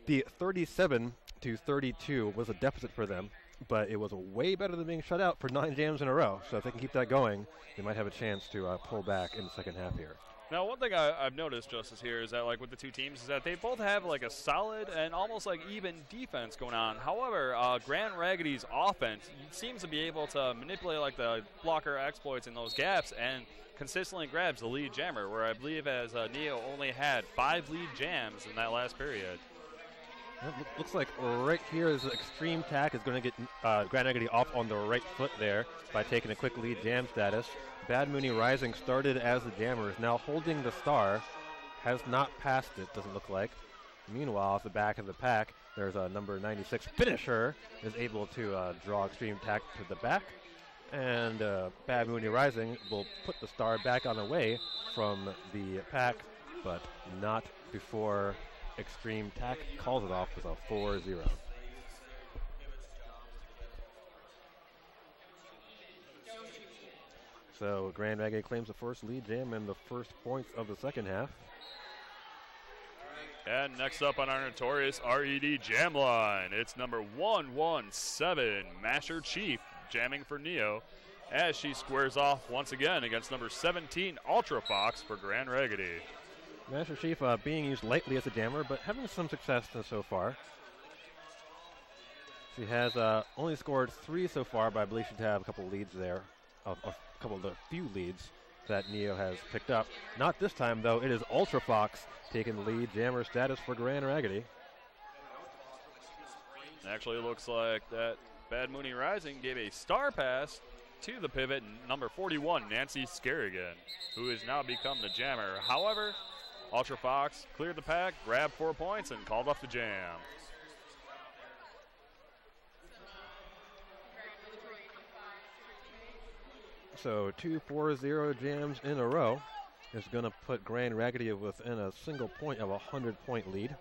Speaker 1: The 37 to 32 was a deficit for them, but it was way better than being shut out for 9 jams in a row. So if they can keep that going, they might have a chance to pull back in the second half here.
Speaker 2: Now, one thing I've noticed, Justice, here is that, like, with the two teams is that they both have, like, a solid and almost, like, even defense going on. However, Grand Raggidy's offense seems to be able to manipulate, like, the blocker exploits in those gaps and consistently grabs the lead jammer, where I believe as Neo only had 5 lead jams in that last period.
Speaker 1: Well, looks like right here is Extreme Tack is going to get Grand Raggidy off on the right foot there by taking a quick lead jam status. Bad Mooney Rising started as the jammer, is now holding the star, has not passed it, doesn't look like. Meanwhile, at the back of the pack, there's a number 96 Finisher is able to draw Extreme Tack to the back, and Bad Mooney Rising will put the star back on the way from the pack, but not before Extreme Tack calls it off with a 4-0. So Grand Raggidy claims the first lead jam and the first points of the second half.
Speaker 2: And next up on our notorious RED jam line, it's number 117, Masher Chief, jamming for Neo, as she squares off once again against number 17, Ultra Fox for Grand Raggidy.
Speaker 1: Master Chief being used lightly as a jammer, but having some success so far. She has only scored 3 so far, but I believe she'd have a couple leads there, a couple of the few leads that Neo has picked up. Not this time, though. It is Ultra Fox taking the lead jammer status for Grand Raggidy.
Speaker 2: Actually, it looks like that Bad Mooney Rising gave a star pass to the pivot, number 41, Nancy Scarrigan, who has now become the jammer. However, Ultra Fox cleared the pack, grabbed 4 points, and called off the jam.
Speaker 1: So 2 4-0 jams in a row is going to put Grand Raggidy within a single point of a 100-point lead.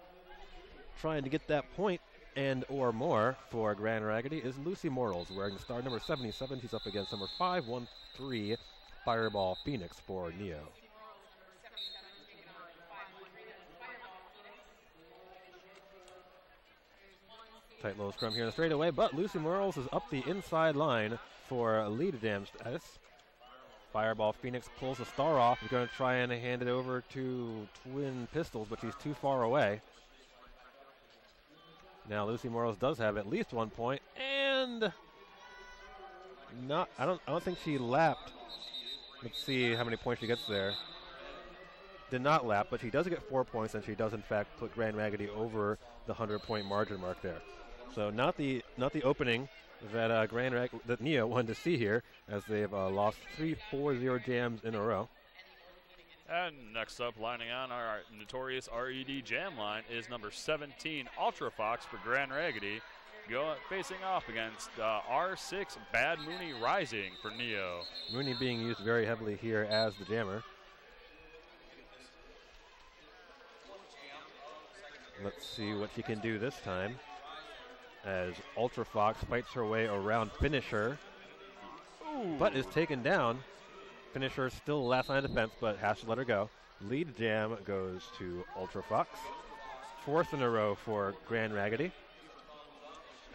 Speaker 1: Trying to get that point and or more for Grand Raggidy is Lucy Morals, wearing the star number 77. She's up against number 513, Fireball Phoenix for Neo. Tight little scrum here in the straightaway, but Lucy Morals is up the inside line for lead jam status. Fireball Phoenix pulls the star off. He's going to try and hand it over to Twin Pistols, but she's too far away. Now Lucy Morals does have at least 1 point, and I don't think she lapped. Let's see how many points she gets there. Did not lap, but she does get 4 points, and she does in fact put Grand Raggidy over the 100-point margin mark there. So not the opening that that Neo wanted to see here, as they've lost 3 4-0 jams in a row.
Speaker 2: And next up, lining on our notorious RED jam line, is number 17, Ultra Fox for Grand Raggidy, facing off against R6, Bad Mooney Rising for Neo.
Speaker 1: Mooney being used very heavily here as the jammer. Let's see what she can do this time, as Ultra Fox fights her way around Finisher, but is taken down. Finisher still last line of defense, but has to let her go. Lead jam goes to Ultra Fox. 4th in a row for Grand Raggidy.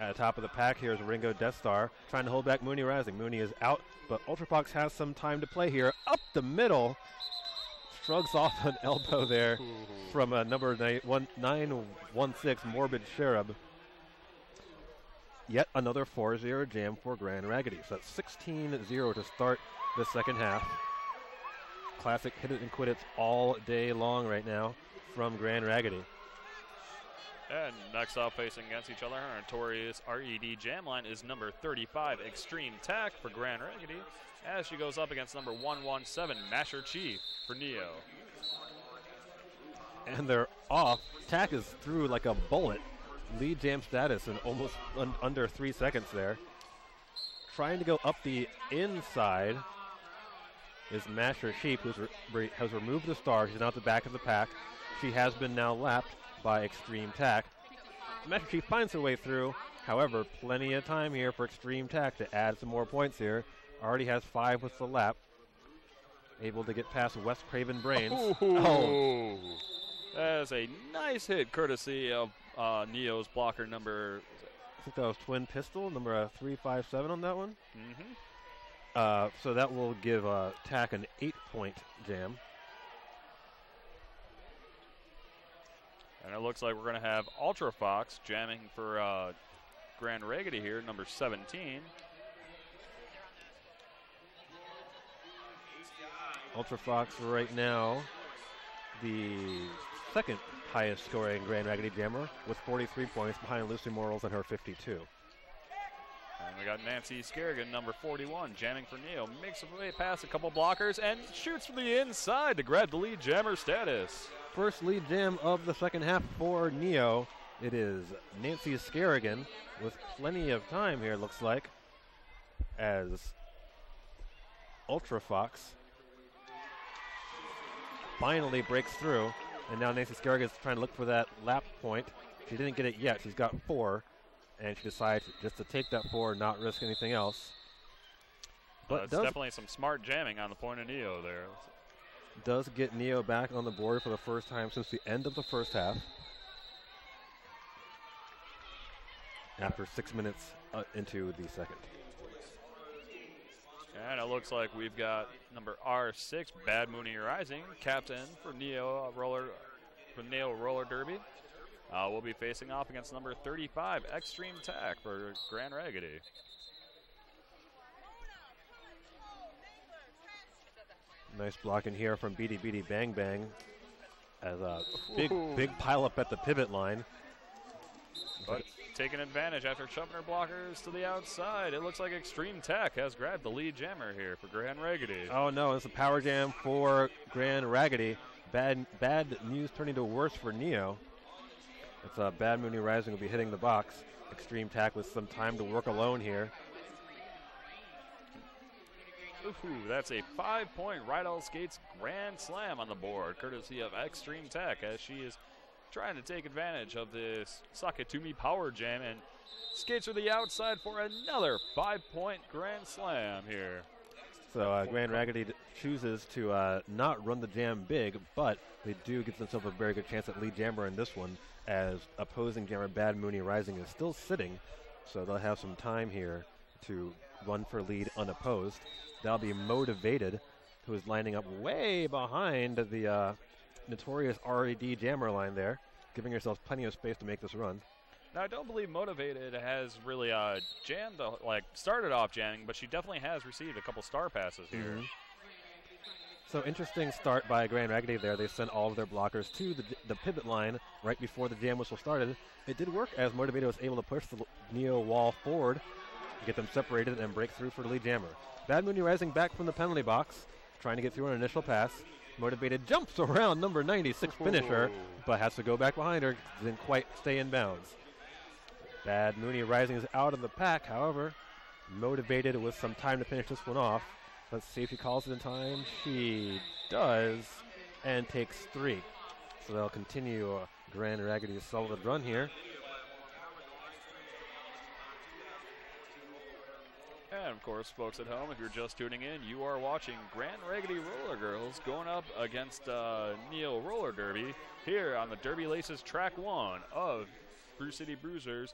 Speaker 1: At the top of the pack, here's Ringo Death Star trying to hold back Mooney Rising. Mooney is out, but Ultra Fox has some time to play here. Up the middle. Shrugs off an elbow there from number 916, Morbid Cherub. Yet another 4-0 jam for Grand Raggidy. So that's 16-0 to start the second half. Classic hit it and quit it all day long right now from Grand Raggidy.
Speaker 2: And next up, facing against each other, our notorious RED Jam line is number 35, Extreme Tack for Grand Raggidy, as she goes up against number 117, Masher Chief for Neo.
Speaker 1: And they're off. Tack is through like a bullet. Lead jam status in almost under 3 seconds there. Trying to go up the inside is Masher Sheep, who has removed the star. She's now at the back of the pack. She has been now lapped by Extreme Tack. Masher Sheep finds her way through. However, plenty of time here for Extreme Tack to add some more points here. Already has 5 with the lap. Able to get past West Craven Brains.
Speaker 2: Oh. That is a nice hit courtesy of Neo's blocker number.
Speaker 1: I think that was Twin Pistol, number 357 on that one.
Speaker 2: Mm-hmm.
Speaker 1: So that will give Tack an 8-point jam.
Speaker 2: And it looks like we're going to have Ultra Fox jamming for Grand Raggidy here, number 17.
Speaker 1: Ultra Fox right now, the second highest scoring Grand Raggidy jammer with 43 points behind Lucy Morals and her 52.
Speaker 2: And we got Nancy Skerrigan, number 41, jamming for Neo. Makes her way past a couple blockers and shoots from the inside to grab the lead jammer status.
Speaker 1: First lead jam of the second half for Neo. It is Nancy Skerrigan with plenty of time here, looks like, as Ultra Fox finally breaks through. And now Nancy Skerrigan is trying to look for that lap point. She didn't get it yet. She's got 4. And she decides just to take that 4 and not risk anything else.
Speaker 2: But it's definitely some smart jamming on the point of Neo there.
Speaker 1: Does get Neo back on the board for the first time since the end of the first half. After 6 minutes into the second.
Speaker 2: And it looks like we've got number R6, Bad Mooney Rising, captain for Neo Roller Derby. We'll be facing off against number 35, Extreme Tack for Grand Raggidy.
Speaker 1: Nice blocking here from Beady Beady Bang Bang as a big pile up at the pivot line.
Speaker 2: But taking advantage after shoving her blockers to the outside. It looks like Extreme Tack has grabbed the lead jammer here for Grand Raggidy.
Speaker 1: Oh no, it's a power jam for Grand Raggidy. Bad news turning to worse for Neo. It's Bad Mooney Rising will be hitting the box. Extreme Tack with some time to work alone here.
Speaker 2: Ooh, that's a 5-point Rydell Skates Grand Slam on the board, courtesy of Extreme Tack, as she is trying to take advantage of this Sakatumi Power Jam and skates to the outside for another 5-point Grand Slam here.
Speaker 1: So Grand Raggidy chooses to not run the jam big, but they do get themselves a very good chance at lead jammer in this one, as opposing jammer Bad Mooney Rising is still sitting, so they'll have some time here to run for lead unopposed. That'll be Motivated, who is lining up way behind the notorious RED jammer line there, giving herself plenty of space to make this run.
Speaker 2: Now, I don't believe Motivated has really jammed, started off jamming, but she definitely has received a couple star passes here.
Speaker 1: Mm-hmm. So interesting start by Grand Raggidy there. They sent all of their blockers to the pivot line right before the jam whistle started. It did work as Motivated was able to push the Neo wall forward, get them separated, and break through for the lead jammer. Bad Mooney Rising back from the penalty box, trying to get through an initial pass. Motivated jumps around number 96 finisher, but has to go back behind her. Didn't quite stay in bounds. Bad Mooney Rising is out of the pack, however. Motivated with some time to finish this one off. Let's see if she calls it in time. She does, and takes 3. So they'll continue Grand Raggidy's solid run here.
Speaker 2: And of course, folks at home, if you're just tuning in, you are watching Grand Raggidy Roller Girls going up against Neo Roller Derby here on the Derby Laces Track 1 of Brew City Bruisers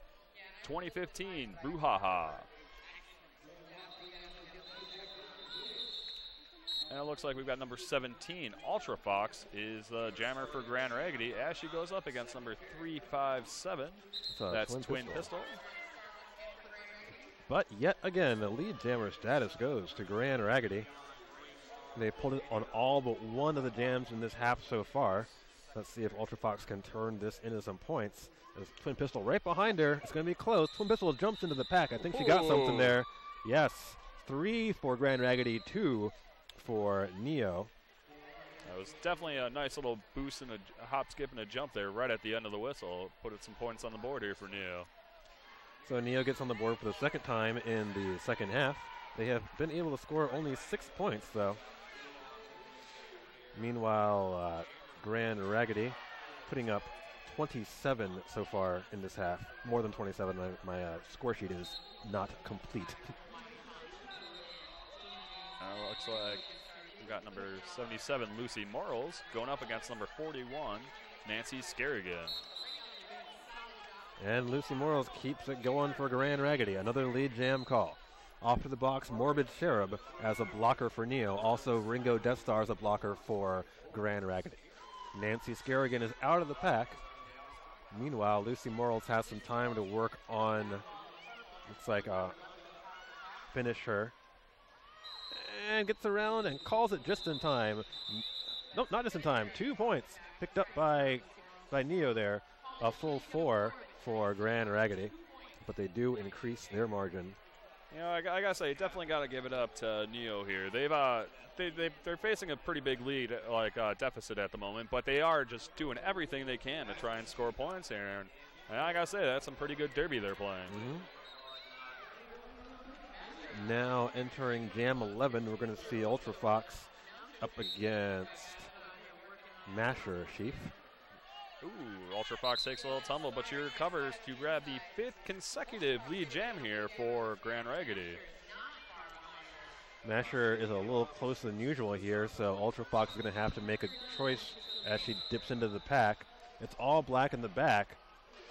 Speaker 2: 2015 Brouhaha. And it looks like we've got number 17, Ultra Fox, is the jammer for Grand Raggidy as she goes up against number 357. That's Twin Pistol.
Speaker 1: But yet again, the lead jammer status goes to Grand Raggidy. They pulled it on all but one of the jams in this half so far. Let's see if Ultra Fox can turn this into some points. There's Twin Pistol right behind her. It's going to be close. Twin Pistol jumps into the pack. I think she got something there. Yes. 3 for Grand Raggidy, 2 for Neo.
Speaker 2: That was definitely a nice little boost and a hop, skip, and a jump there right at the end of the whistle. Put some points on the board here for Neo.
Speaker 1: So Neo gets on the board for the second time in the second half. They have been able to score only 6 points, though. Meanwhile, Grand Raggidy putting up 27 so far in this half. More than 27. My score sheet is not complete.
Speaker 2: Looks like we've got number 77, Lucy Morals, going up against number 41, Nancy Scarrigan.
Speaker 1: And Lucy Morals keeps it going for Grand Raggidy. Another lead jam call. Off to the box, Morbid Cherub as a blocker for Neo. Also, Ringo Death Star as a blocker for Grand Raggidy. Nancy Scarrigan is out of the pack. Meanwhile, Lucy Morals has some time to work on, looks like a finisher. And gets around and calls it just in time. Nope, not just in time. 2 points picked up by Neo there. A full 4 for Grand Raggidy. But they do increase their margin.
Speaker 2: You know, I gotta say, definitely gotta give it up to Neo here. They're facing a pretty big lead, deficit at the moment, but they are just doing everything they can to try and score points here. And I gotta say, that's some pretty good derby they're playing.
Speaker 1: Mm-hmm. Now entering Jam 11, we're going to see Ultra Fox up against Masher Sheaf.
Speaker 2: Ooh, Ultra Fox takes a little tumble, but she recovers to grab the 5th consecutive lead jam here for Grand Raggidy.
Speaker 1: Masher is a little closer than usual here, so Ultra Fox is going to have to make a choice as she dips into the pack. It's all black in the back.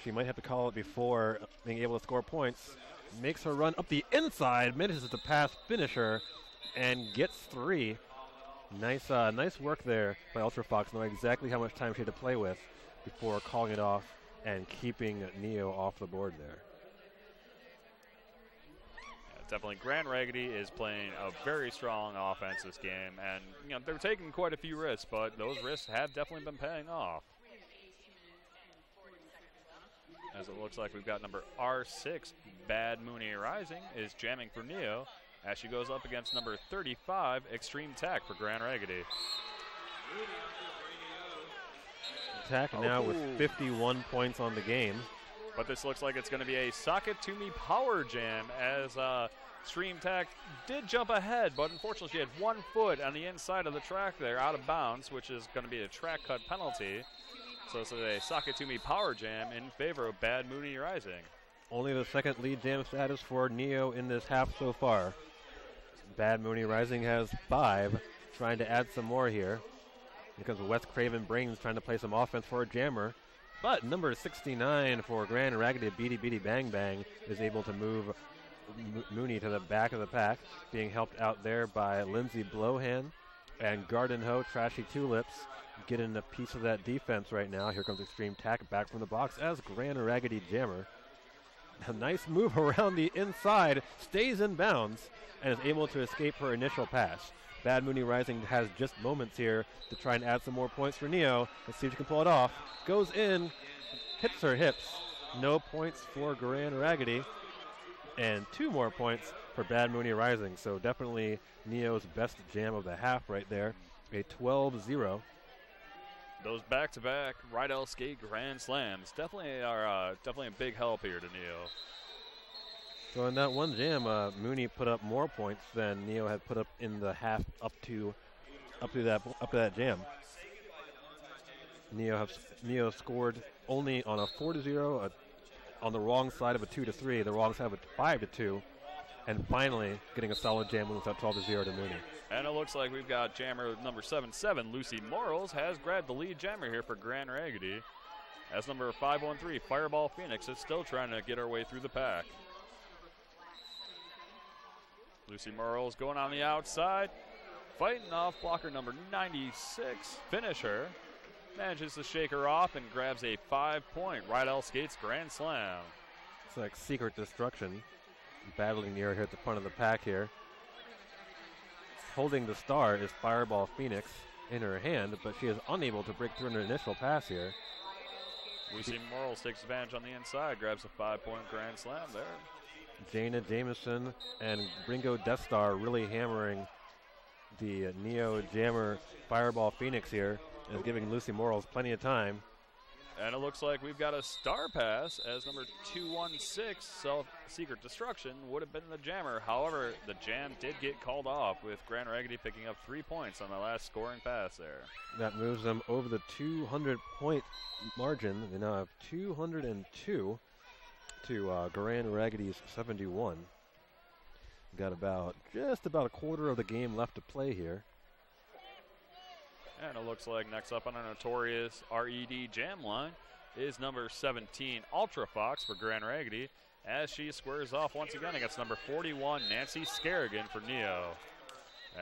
Speaker 1: She might have to call it before being able to score points. Makes her run up the inside, manages to pass finisher, and gets 3. Nice work there by Ultra Fox, knowing exactly how much time she had to play with before calling it off and keeping Neo off the board there.
Speaker 2: Yeah, definitely, Grand Raggidy is playing a very strong offense this game, and they're taking quite a few risks, but those risks have definitely been paying off. As it looks like we've got number R6, Bad Mooney Rising, is jamming for Neo as she goes up against number 35, Extreme Tack for Grand Raggidy.
Speaker 1: Tack now with 51 points on the game.
Speaker 2: But this looks like it's going to be a Socket to Me power jam as Extreme Tack did jump ahead, but unfortunately she had 1 foot on the inside of the track there out of bounds, which is going to be a track cut penalty. So it's a Socket to Me power jam in favor of Bad Mooney Rising.
Speaker 1: Only the second lead jam status for Neo in this half so far. Bad Mooney Rising has 5, trying to add some more here. Because West Craven Brains trying to play some offense for a jammer. But number 69 for Grand Raggidy, Beady Beady Bang Bang, is able to move Mooney to the back of the pack, being helped out there by Lindsay Blowhand and Garden Hoe, Trashy Tulips, getting a piece of that defense right now. Here comes Extreme Tack back from the box as Grand Raggidy Jammer. A nice move around the inside, stays in bounds, and is able to escape her initial pass. Bad Mooney Rising has just moments here to try and add some more points for Neo. Let's see if she can pull it off. Goes in, hits her hips. No points for Grand Raggidy. And 2 more points for Bad Mooney Rising. So definitely Neo's best jam of the half right there. A 12-0.
Speaker 2: Those back-to-back Rydell Skate Grand Slams definitely are definitely a big help here to Neo.
Speaker 1: So in that one jam, Mooney put up more points than Neo had put up in the half up to that jam. Neo scored only on a 4-0, on the wrong side of a 2-3, the wrong side of a 5-2, and finally getting a solid jam with that 12-0 to Mooney.
Speaker 2: And it looks like we've got jammer number 77, Lucy Morals, has grabbed the lead jammer here for Grand Raggidy, as number 513, Fireball Phoenix, is still trying to get her way through the pack. Lucy Morals going on the outside, fighting off blocker number 96, finisher. Manages to shake her off and grabs a 5-point Rydell Skates Grand Slam.
Speaker 1: It's like Secret Destruction battling near here at the front of the pack here. Holding the star is Fireball Phoenix. in her hand, but she is unable to break through an initial pass here.
Speaker 2: Lucy Morals takes advantage on the inside, grabs a 5-point grand slam there.
Speaker 1: Jaina Jameson and Ringo Death Star really hammering the Neo Jammer Fireball Phoenix here, and giving Lucy Morals plenty of time.
Speaker 2: And it looks like we've got a star pass as number 216, Secret Destruction, would have been the jammer. However, the jam did get called off, with Grand Raggidy picking up 3 points on the last scoring pass there.
Speaker 1: That moves them over the 200-point margin. They now have 202 to Grand Raggidy's 71. Got just about a quarter of the game left to play here.
Speaker 2: And it looks like next up on our notorious RED jam line is number 17, Ultra Fox for Grand Raggidy, as she squares off once again against number 41, Nancy Scarrigan for Neo.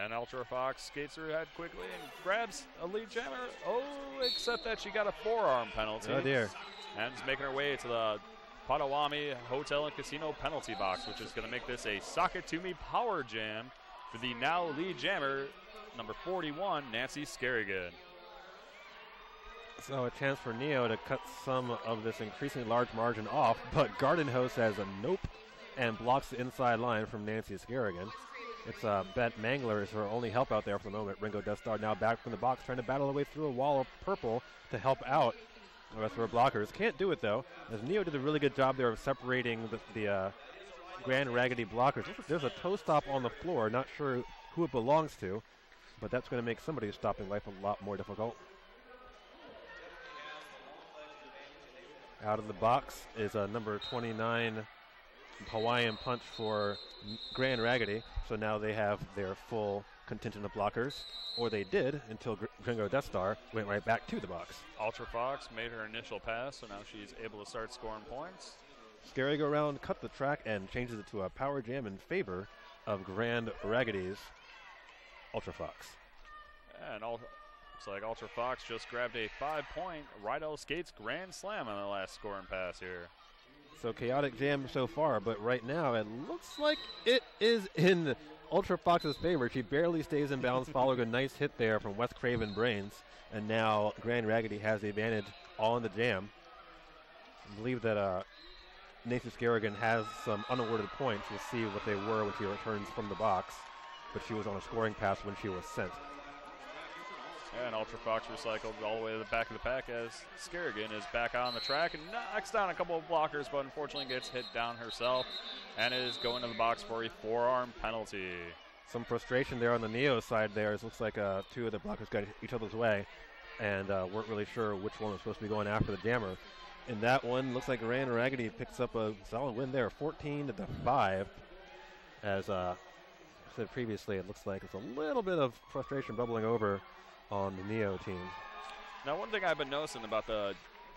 Speaker 2: And Ultra Fox skates her head quickly and grabs a lead jammer. Oh, except that she got a forearm penalty.
Speaker 1: Oh, dear.
Speaker 2: And is making her way to the Potawatomi Hotel and Casino penalty box, which is going to make this a Sakatumi power jam for the now lead jammer, number 41, Nancy Scarrigan.
Speaker 1: So a chance for Neo to cut some of this increasingly large margin off, but Garden Host has a nope and blocks the inside line from Nancy Scarrigan. It's Bet Mangler is her only help out there for the moment. Ringo Death Star now back from the box, trying to battle her way through a wall of purple to help out the rest of her blockers. Can't do it, though, as Neo did a really good job there of separating the Grand Raggidy blockers. There's a toe stop on the floor, not sure who it belongs to, but that's going to make somebody's stopping life a lot more difficult. Out of the box is number 29 Hawaiian Punch for Grand Raggidy. So now they have their full contingent of blockers, or they did until Gringo Death Star went right back to the box.
Speaker 2: Ultra Fox made her initial pass, so now she's able to start scoring points.
Speaker 1: Scary go around, cut the track, and changes it to a power jam in favor of Grand Raggidy's Ultra Fox.
Speaker 2: And looks like Ultra Fox just grabbed a 5-point Rydell Skates grand slam on the last scoring pass here.
Speaker 1: So chaotic jam so far, but right now it looks like it is in Ultra Fox's favor. She barely stays in bounds following a nice hit there from Wes Craven Brains, and now Grand Raggidy has the advantage on the jam. I believe that Nathan Scarrigan has some unawarded points. We'll see what they were when she returns from the box, but she was on a scoring pass when she was sent.
Speaker 2: And Ultra Fox recycled all the way to the back of the pack as Scarrigan is back on the track and knocks down a couple of blockers, but unfortunately gets hit down herself and is going to the box for a forearm penalty.
Speaker 1: Some frustration there on the Neo side there. It looks like two of the blockers got each other's way and weren't really sure which one was supposed to be going after the jammer. In that one, looks like Grand Raggidy picks up a solid win there, 14-5. As I said previously, it looks like it's a little bit of frustration bubbling over on the Neo team.
Speaker 2: Now, one thing I've been noticing about the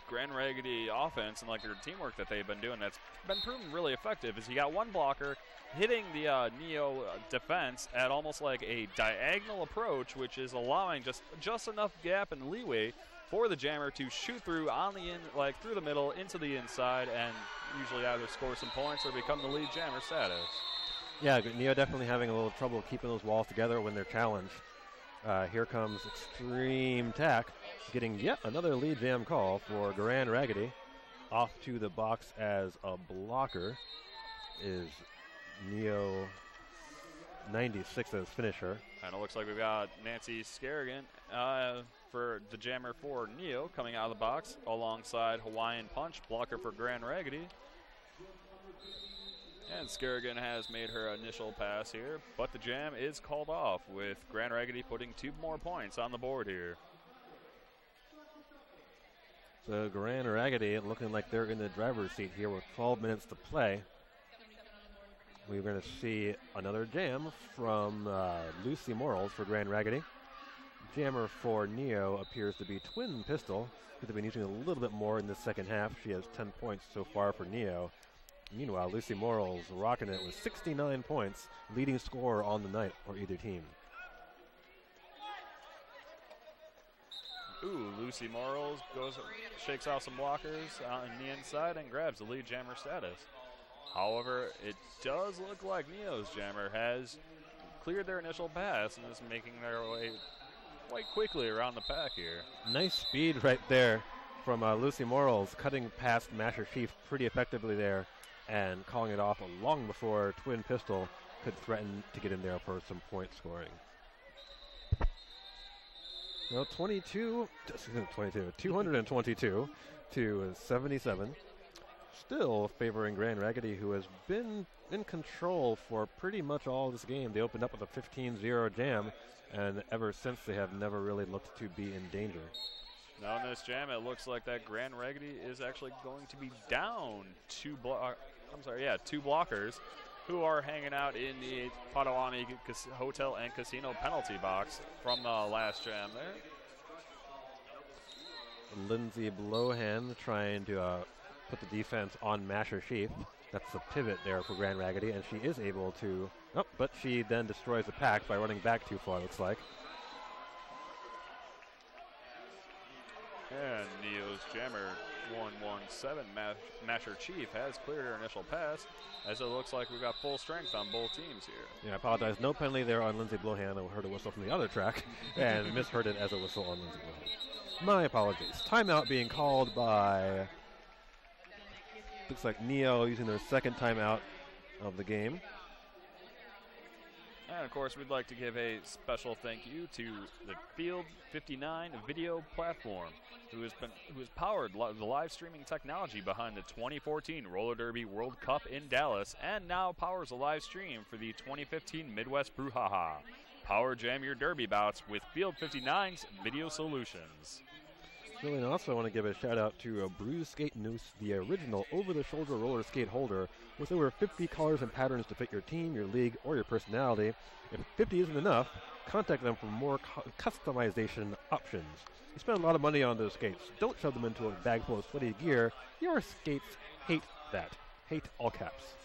Speaker 2: Grand Raggidy offense and like their teamwork that they've been doing that's been proven really effective is you got one blocker hitting the Neo defense at almost like a diagonal approach, which is allowing just enough gap and leeway for the jammer to shoot through on the through the middle into the inside and usually either score some points or become the lead jammer status.
Speaker 1: Yeah, Neo definitely having a little trouble keeping those walls together when they're challenged. Here comes Extreme Tack, getting yet another lead jam call for Grand Raggidy. Off to the box as a blocker is Neo 96 as finisher.
Speaker 2: And it looks like we've got Nancy Scarrigan for the jammer for Neo coming out of the box alongside Hawaiian Punch, blocker for Grand Raggidy. And Scarrigan has made her initial pass here, but the jam is called off with Grand Raggidy putting 2 more points on the board here.
Speaker 1: So Grand Raggidy looking like they're in the driver's seat here with 12 minutes to play. We're going to see another jam from Lucy Morals for Grand Raggidy. Jammer for Neo appears to be Twin Pistol, who they've been using a little bit more in the second half. She has 10 points so far for Neo. Meanwhile, Lucy Morals rocking it with 69 points, leading scorer on the night for either team.
Speaker 2: Ooh, Lucy Morals shakes out some blockers on the inside and grabs the lead jammer status. However, it does look like Neo's jammer has cleared their initial pass and is making their way quite quickly around the pack here.
Speaker 1: Nice speed right there from Lucy Morals, cutting past Masher Chief pretty effectively there and calling it off long before Twin Pistol could threaten to get in there for some point scoring. Well, 222 to 77. Still favoring Grand Raggidy, who has been in control for pretty much all this game. They opened up with a 15-0 jam, and ever since they have never really looked to be in danger.
Speaker 2: Now in this jam, it looks like that Grand Raggidy is actually going to be down two blockers who are hanging out in the Potawatomi Hotel and Casino penalty box from the last jam there.
Speaker 1: Lindsay Blohan trying to put the defense on Masher Chief. That's the pivot there for Grand Raggidy, and she is able to, but she then destroys the pack by running back too far, looks like.
Speaker 2: And Neo's jammer 117 Masher Chief has cleared her initial pass, as it looks like we've got full strength on both teams here.
Speaker 1: Yeah, I apologize. No penalty there on Lindsay Blohan. I heard a whistle from the other track and misheard it as a whistle on Lindsay Blohan. My apologies. Timeout being called by, looks like Neo using their second timeout of the game.
Speaker 2: And of course, we'd like to give a special thank you to the Field 59 video platform, who has powered the live streaming technology behind the 2014 Roller Derby World Cup in Dallas, and now powers a live stream for the 2015 Midwest Brouhaha. Power jam your derby bouts with Field 59's video solutions.
Speaker 1: Really, and also I want to give a shout out to Bruise Skate Noose, the original over-the-shoulder roller skate holder with over 50 colors and patterns to fit your team, your league, or your personality. If 50 isn't enough, contact them for more customization options. You spend a lot of money on those skates. Don't shove them into a bag full of sweaty gear. Your skates hate that. Hate all caps.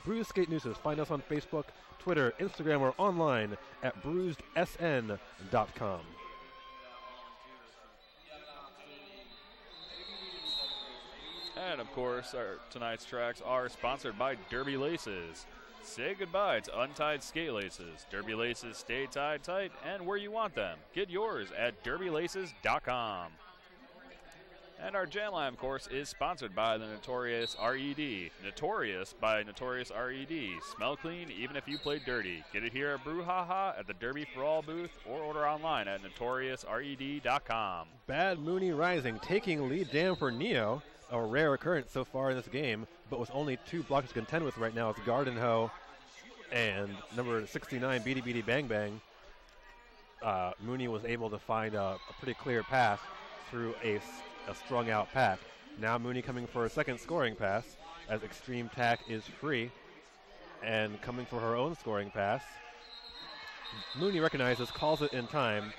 Speaker 1: Bruise Skate Nooses. Find us on Facebook, Twitter, Instagram, or online at bruisedsn.com.
Speaker 2: And of course, tonight's tracks are sponsored by Derby Laces. Say goodbye to untied skate laces. Derby Laces stay tied tight and where you want them. Get yours at derbylaces.com. And our jam line, of course, is sponsored by the Notorious RED. Notorious by Notorious RED. Smell clean even if you play dirty. Get it here at Brouhaha at the Derby for All booth or order online at notoriousred.com.
Speaker 1: Bad Mooney Rising taking lead jam for Neo. A rare occurrence so far in this game, but with only two blocks to contend with right now, it's Garden Hoe and number 69, Beady Beady Bang Bang. Mooney was able to find a pretty clear path through a strung out pack. Now Mooney coming for a second scoring pass as Extreme Tack is free and coming for her own scoring pass. Mooney recognizes, calls it in time,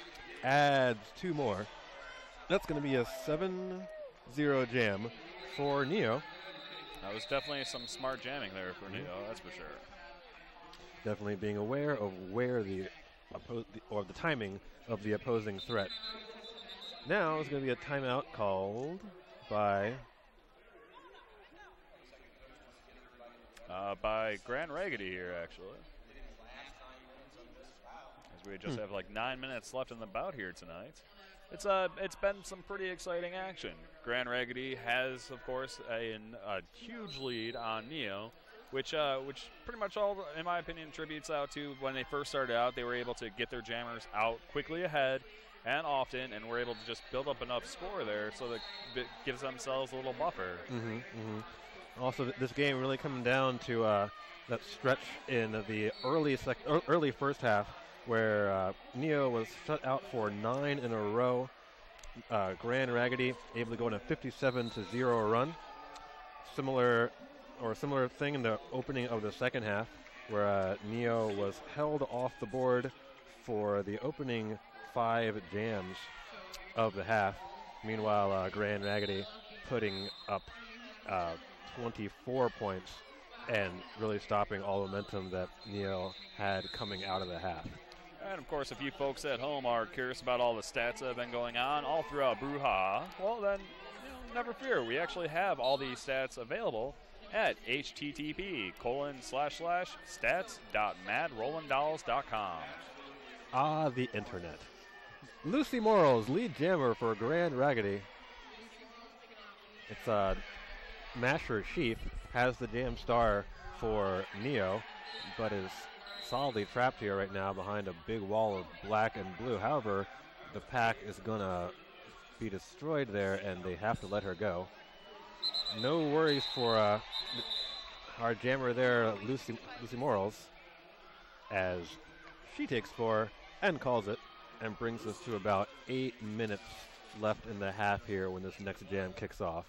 Speaker 1: adds two more. That's going to be a 7-0 jam for Neo.
Speaker 2: That was definitely some smart jamming there for Neo, that's for sure.
Speaker 1: Definitely being aware of where the timing of the opposing threat. Now it's going to be a timeout called by
Speaker 2: Grand Raggidy here, actually. As we just have like 9 minutes left in the bout here tonight. It's been some pretty exciting action. Grand Raggidy has, of course, a huge lead on Neo, which pretty much all, in my opinion, tributes out to when they first started out. They were able to get their jammers out quickly ahead and often, and were able to just build up enough score there so that it gives themselves a little buffer.
Speaker 1: Also, this game really coming down to that stretch in the early first half, where Neo was shut out for 9 in a row. Grand Raggidy able to go on a 57-0 run. Similar thing in the opening of the second half, where Neo was held off the board for the opening 5 jams of the half. Meanwhile, Grand Raggidy putting up 24 points and really stopping all momentum that Neo had coming out of the half.
Speaker 2: And, of course, if you folks at home are curious about all the stats that have been going on all throughout Brouhaha, well, then, never fear. We actually have all these stats available at http://stats.madrollindolls.com.
Speaker 1: Ah, the internet. Lucy Morals, lead jammer for Grand Raggidy. It's Masher Sheaf has the jam star for Neo, but is solidly trapped here right now behind a big wall of black and blue. However, the pack is gonna be destroyed there, and they have to let her go. No worries for our jammer there, Lucy Morals, as she takes 4 and calls it, and brings us to about 8 minutes left in the half here when this next jam kicks off.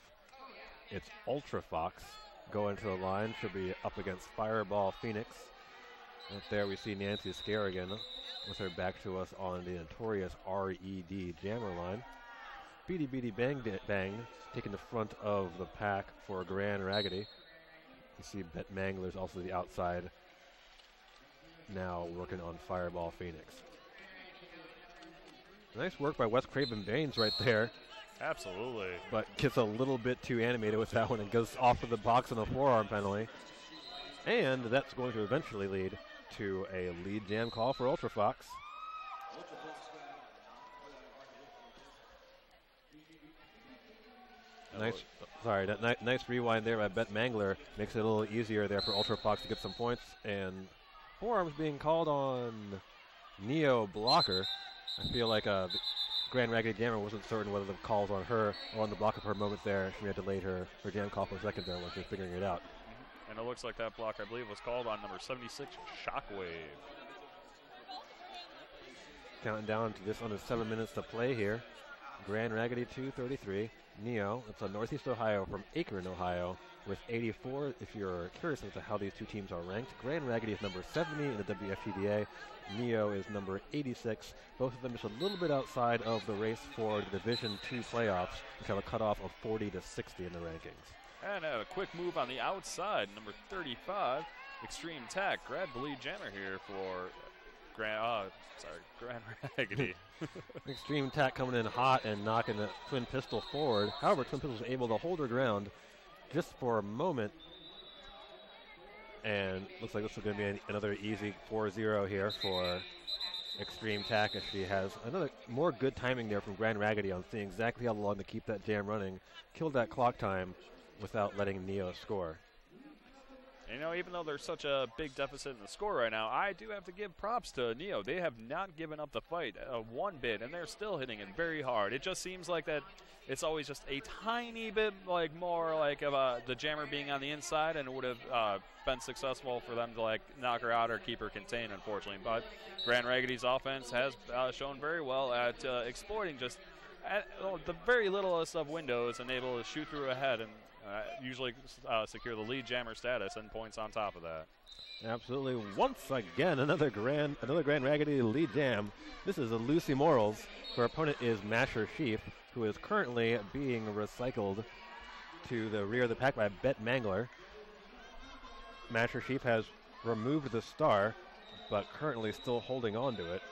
Speaker 1: It's Ultra Fox going to the line. She'll be up against Fireball Phoenix. Up there we see Nancy Scarrigan with her back to us on the notorious RED jammer line. Beady Beady Bang Bang taking the front of the pack for Grand Raggidy. You see Bet Mangler's also the outside now working on Fireball Phoenix. Nice work by Wes Craven Baines right there.
Speaker 2: Absolutely.
Speaker 1: But gets a little bit too animated with that one and goes off of the box on a forearm penalty. And that's going to eventually lead to a lead jam call for Ultra Fox. Nice rewind there by Bet Mangler. Makes it a little easier there for Ultra Fox to get some points. And forearms being called on Neo Blocker. I feel like Grand Raggidy Jammer wasn't certain whether the calls on her or on the block of her moment there. She had delayed her jam call for a second there when she was figuring it out.
Speaker 2: And it looks like that block, I believe, was called on number 76, Shockwave.
Speaker 1: Counting down to just under 7 minutes to play here. Grand Raggidy 233. Neo, it's Northeast Ohio from Akron, Ohio, with 84. If you're curious as to how these two teams are ranked, Grand Raggidy is number 70 in the WFTDA. Neo is number 86. Both of them just a little bit outside of the race for the Division II playoffs, which have a cutoff of 40 to 60 in the rankings.
Speaker 2: And a quick move on the outside, number 35, Extreme Tack. Grab the lead jammer here for Grand Raggidy.
Speaker 1: Extreme Tack coming in hot and knocking the Twin Pistol forward. However, Twin Pistol was able to hold her ground just for a moment. And looks like this is going to be another easy 4-0 here for Extreme Tack, as she has another more good timing there from Grand Raggidy on seeing exactly how long to keep that jam running. Killed that clock time without letting Neo score.
Speaker 2: You know, even though there's such a big deficit in the score right now, I do have to give props to Neo. They have not given up the fight one bit, and they're still hitting it very hard. It just seems like that it's always just a tiny bit like more like of the jammer being on the inside, and it would have been successful for them to like knock her out or keep her contained, unfortunately. But Grand Raggidy's offense has shown very well at exploiting just at the very littlest of windows and able to shoot through a head and usually secure the lead jammer status and points on top of that.
Speaker 1: Absolutely. Once again, another Grand Raggidy lead jam. This is a Lucy Morals. Her opponent is Masher Sheaf, who is currently being recycled to the rear of the pack by Bet Mangler. Masher Sheaf has removed the star, but currently still holding on to it.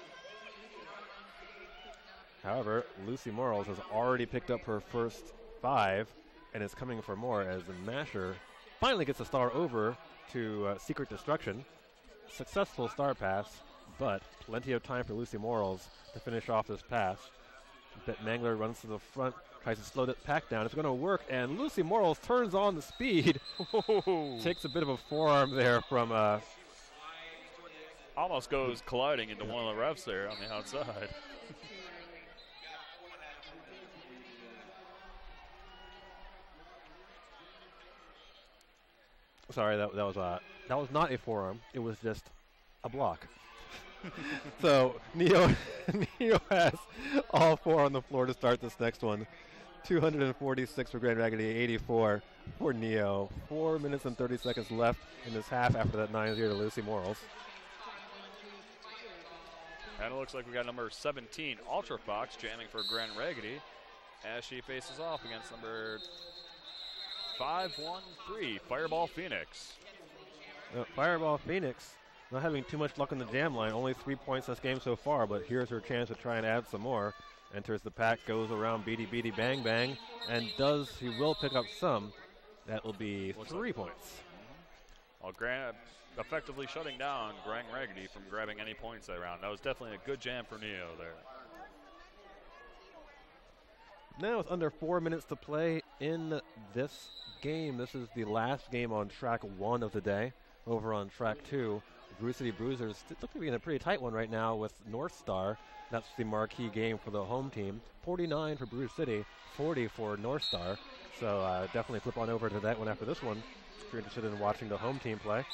Speaker 1: However, Lucy Morals has already picked up her first 5 and is coming for more as the Masher finally gets the star over to Secret Destruction. Successful star pass, but plenty of time for Lucy Morals to finish off this pass. Bet Mangler runs to the front, tries to slow that pack down. It's going to work, and Lucy Morals turns on the speed. Takes a bit of a forearm there from...
Speaker 2: almost goes colliding into one of the refs there on the outside.
Speaker 1: Sorry, that was not a forearm. It was just a block. So Neo has all 4 on the floor to start this next one. 246 for Grand Raggidy, 84 for Neo. 4 minutes and 30 seconds left in this half after that 9-0 to Lucy Morals.
Speaker 2: And it looks like we got number 17, Ultra Fox, jamming for Grand Raggidy as she faces off against number 513, Fireball Phoenix.
Speaker 1: Fireball Phoenix not having too much luck on the jam line. Only 3 points this game so far, but here's her chance to try and add some more. Enters the pack, goes around Beady Beady Bang Bang, and she will pick up some. That will be 3 points.
Speaker 2: Well, Grand effectively shutting down Grand Raggidy from grabbing any points that round. That was definitely a good jam for Neo there.
Speaker 1: Now with under 4 minutes to play in this game, this is the last game on track 1 of the day. Over on track 2, Brew City Bruisers look to be in a pretty tight one right now with North Star. That's the marquee game for the home team. 49 for Brew City, 40 for North Star. So definitely flip on over to that one after this one if you're interested in watching the home team play.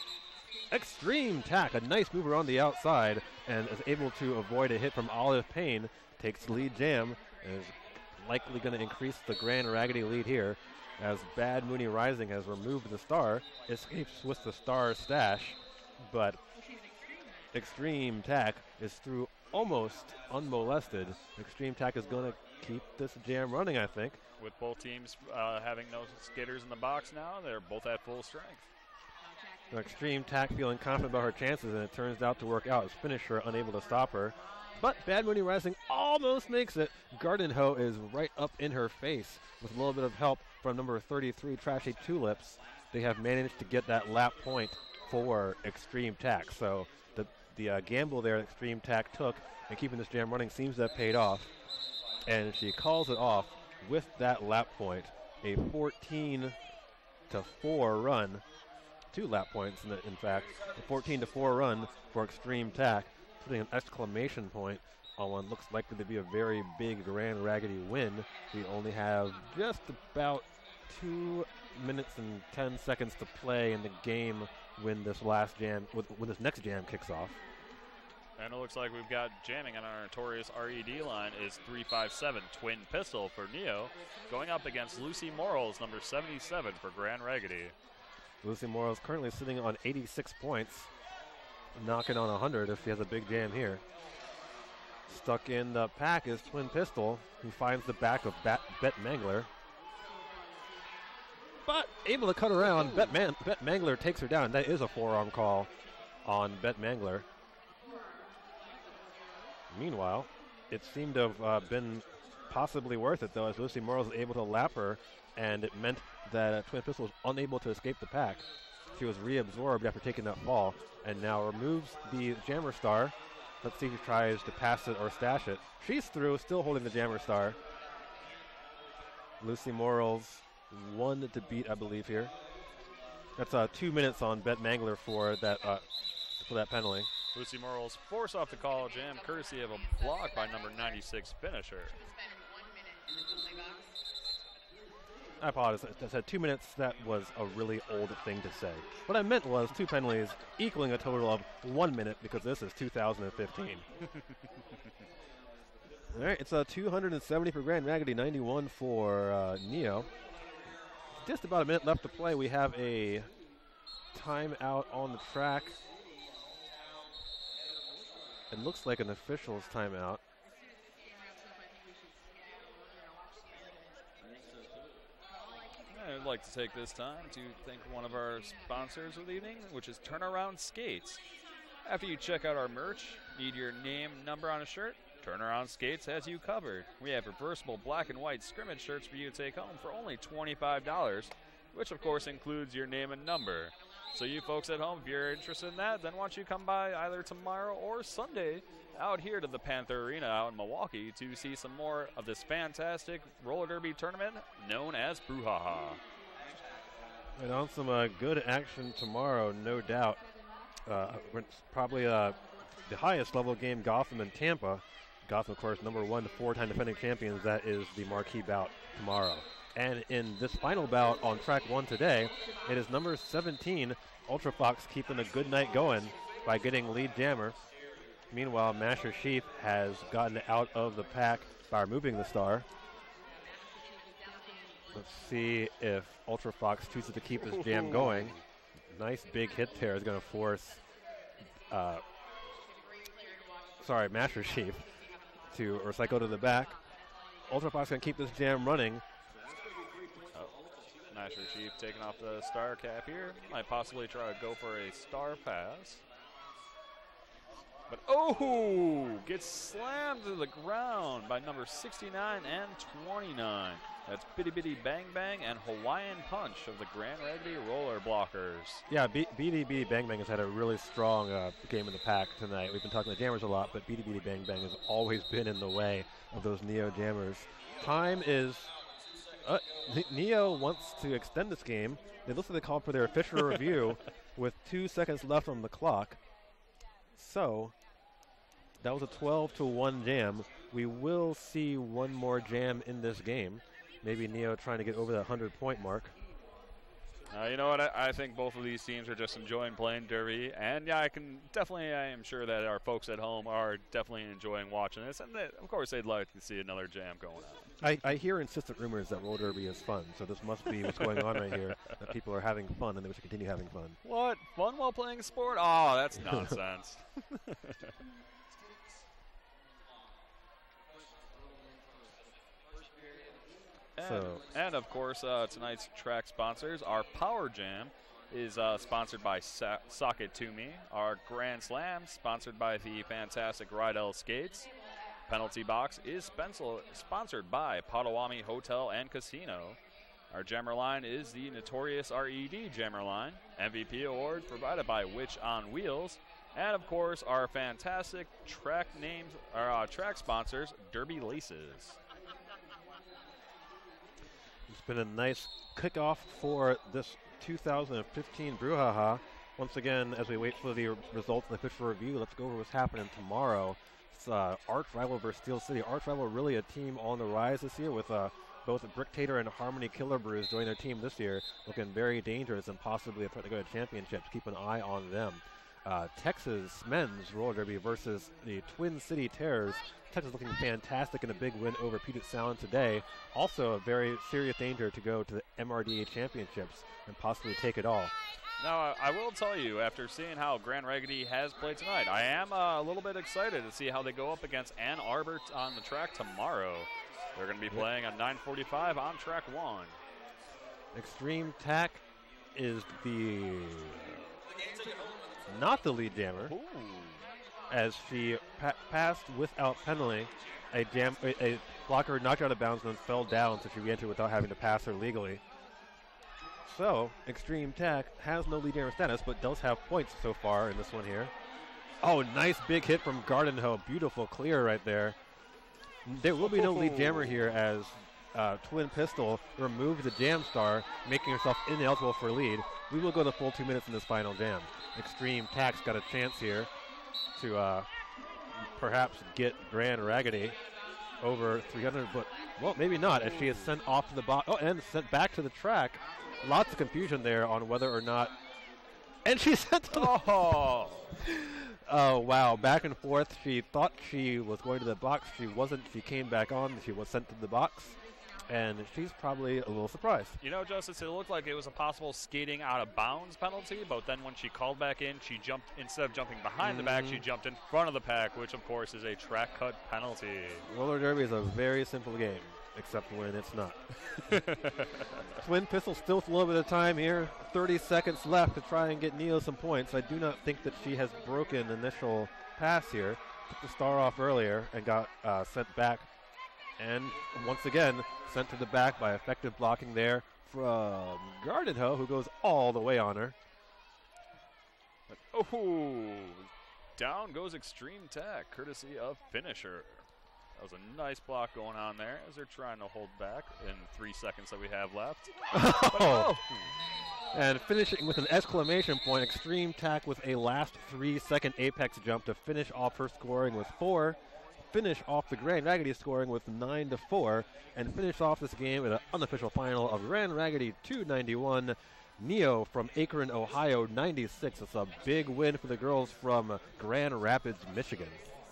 Speaker 1: Extreme Tack, a nice mover on the outside, and is able to avoid a hit from Olive Payne. Takes the lead jam, and is likely going to increase the Grand Raggidy lead here, as Bad Mooney Rising has removed the star, escapes with the star stash, but Extreme Tack is through almost unmolested. Extreme Tack is going to keep this jam running, I think.
Speaker 2: With both teams having no skitters in the box now, they're both at full strength.
Speaker 1: Extreme Tack feeling confident about her chances, and it turns out to work out as finisher unable to stop her. But Bad Mooney Rising almost makes it. Garden Hoe is right up in her face. With a little bit of help from number 33, Trashy Tulips, they have managed to get that lap point for Extreme Tack. So the gamble there Extreme Tack took and keeping this jam running seems to have paid off. And she calls it off with that lap point. A 14-4 run. 2 lap points, in fact. A 14-4 run for Extreme Tack, putting an exclamation point on what looks likely to be a very big Grand Raggidy win. We only have just about 2 minutes and 10 seconds to play in the game when this when this next jam kicks off.
Speaker 2: And it looks like we've got jamming on our notorious RED line is 357 Twin Pistol for Neo, going up against Lucy Morals, number 77 for Grand Raggidy.
Speaker 1: Lucy Morals currently sitting on 86 points, knocking on 100 if she has a big jam here. Stuck in the pack is Twin Pistol, who finds the back of Bet Mangler. But able to cut around, Bet Mangler takes her down. That is a forearm call on Bet Mangler. Meanwhile, it seemed to have been possibly worth it, though, as Lucy Morals was able to lap her, and it meant that Twin Pistol was unable to escape the pack. She was reabsorbed after taking that fall, and now removes the Jammer Star. Let's see if she tries to pass it or stash it. She's through, still holding the Jammer Star. Lucy Morals 1 to beat, I believe, here. That's 2 minutes on Bet Mangler for that penalty.
Speaker 2: Lucy Morals force off the call jam, courtesy of a block by number 96 finisher.
Speaker 1: I apologize. I said 2 minutes. That was a really old thing to say. What I meant was 2 penalties equaling a total of 1 minute, because this is 2015. All right, it's 270 for Grand Raggidy, 91 for Neo. Just about a minute left to play. We have a timeout on the track. It looks like an official's timeout.
Speaker 2: I'd like to take this time to thank one of our sponsors of the evening, which is Turnaround Skates. After you check out our merch, need your name and number on a shirt? Turnaround Skates has you covered. We have reversible black and white scrimmage shirts for you to take home for only $25, which of course includes your name and number. So you folks at home, if you're interested in that, then why don't you come by either tomorrow or Sunday out here to the Panther Arena out in Milwaukee to see some more of this fantastic roller derby tournament known as Brouhaha.
Speaker 1: And on some good action tomorrow, no doubt. Probably the highest level game, Gotham and Tampa. Gotham, of course, number 1 to 4-time defending champions. That is the marquee bout tomorrow. And in this final bout on track 1 today, it is number 17, Ultra Fox, keeping a good night going by getting lead jammer. Meanwhile, Masher Sheep has gotten out of the pack by removing the star. Let's see if Ultra Fox chooses to keep this jam going. Nice big hit there is going to force, Masher Sheep to recycle to the back. Ultra Fox going to keep this jam running.
Speaker 2: Masher Sheep taking off the star cap here. Might possibly try to go for a star pass. But gets slammed to the ground by number 69 and 29. That's Bitty Bitty Bang Bang and Hawaiian Punch of the Grand Raggedy Roller Blockers.
Speaker 1: Yeah, BDB Bang Bang has had a really strong game in the pack tonight. We've been talking to Jammers a lot, but BDB Bang Bang has always been in the way of those Neo Jammers. Time is... Neo wants to extend this game. It looks like they called for their official review with 2 seconds left on the clock. So, that was a 12-1 jam. We will see one more jam in this game. Maybe Neo trying to get over that 100-point mark.
Speaker 2: You know what? I think both of these teams are just enjoying playing Derby. And, yeah, I am sure that our folks at home are definitely enjoying watching this. And, of course, they'd like to see another jam going on.
Speaker 1: I hear insistent rumors that roller derby is fun, so this must be what's going on right here, that people are having fun and they wish to continue having fun.
Speaker 2: What? Fun while playing sport? Oh, that's nonsense. And of course, tonight's track sponsors, our Power Jam is sponsored by Socket To Me. Our Grand Slam, sponsored by the fantastic Rydell Skates. Penalty Box is sponsored by Potawatomi Hotel and Casino. Our jammer line is the notorious RED jammer line. MVP award provided by Witch on Wheels. And of course, our fantastic track names, our track sponsors, Derby Laces.
Speaker 1: It's been a nice kickoff for this 2015 Brouhaha. Once again, as we wait for the results and the official review, let's go over what's happening tomorrow. It's Arch Rival versus Steel City. Arch Rival really a team on the rise this year with both Bricktator and Harmony Killer Brews joining their team this year, looking very dangerous and possibly a threat to go to championships. Keep an eye on them. Texas men's roller derby versus the Twin City Terrors. Texas looking fantastic in a big win over Puget Sound today. Also a very serious danger to go to the MRDA championships and possibly take it all.
Speaker 2: Now, I will tell you, after seeing how Grand Raggedy has played tonight, I am a little bit excited to see how they go up against Ann Arbor on the track tomorrow. They're going to be playing at 9:45 on track 1.
Speaker 1: Extreme Tack is not the lead jammer.
Speaker 2: Ooh.
Speaker 1: As she passed without penalty. A blocker knocked her out of bounds and then fell down, so she re-entered without having to pass her legally. So, Extreme Tack has no lead jammer status, but does have points so far in this one here. Oh, nice big hit from Garden Hoe. Beautiful clear right there. There will be no lead jammer here as Twin Pistol removes the jam star, making herself ineligible for lead. We will go the full 2 minutes in this final jam. Extreme Tack's got a chance here to perhaps get Grand Raggedy over 300, but, well, maybe not, as she is sent off to the box. Oh, and sent back to the track. Lots of confusion there on whether or not. And she's sent to the. Oh, wow. Back and forth. She thought she was going to the box. She wasn't. She came back on. She was sent to the box. And she's probably a little surprised.
Speaker 2: You know, Justice, it looked like it was a possible skating out of bounds penalty, but then when she called back in, she jumped, instead of jumping behind the back, she jumped in front of the pack, which, of course, is a track cut penalty.
Speaker 1: Roller derby is a very simple game, except when it's not. Twin Pistol still with a little bit of time here. 30 seconds left to try and get Neo some points. I do not think that she has broken initial pass here. Took the star off earlier and got sent back. And once again, sent to the back by effective blocking there from Garden Hoe, who goes all the way on her.
Speaker 2: But, down goes Extreme Tack, courtesy of Finisher. That was a nice block going on there as they're trying to hold back in 3 seconds that we have left.
Speaker 1: And finishing with an exclamation point, Extreme Tack with a last 3-second apex jump to finish off her scoring with 4. Finish off the Grand Raggedy scoring with 9-4, and finish off this game with an unofficial final of Grand Raggedy 291, Neo from Akron, Ohio 96. It's a big win for the girls from Grand Rapids, Michigan.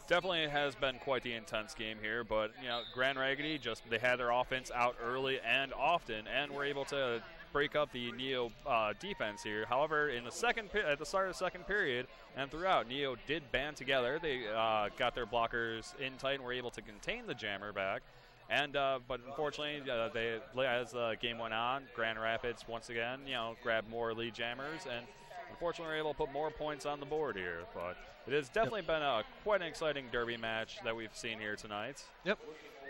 Speaker 2: Definitely has been quite the intense game here, but you know, Grand Raggedy they had their offense out early and often, and were able to break up the Neo defense here. However, in the at the start of the second period and throughout, Neo did band together. They got their blockers in tight and were able to contain the jammer back. And but unfortunately, as the game went on, Grand Rapids once again, grabbed more lead jammers, and unfortunately, were able to put more points on the board here. But it has definitely been quite an exciting derby match that we've seen here tonight.
Speaker 1: Yep.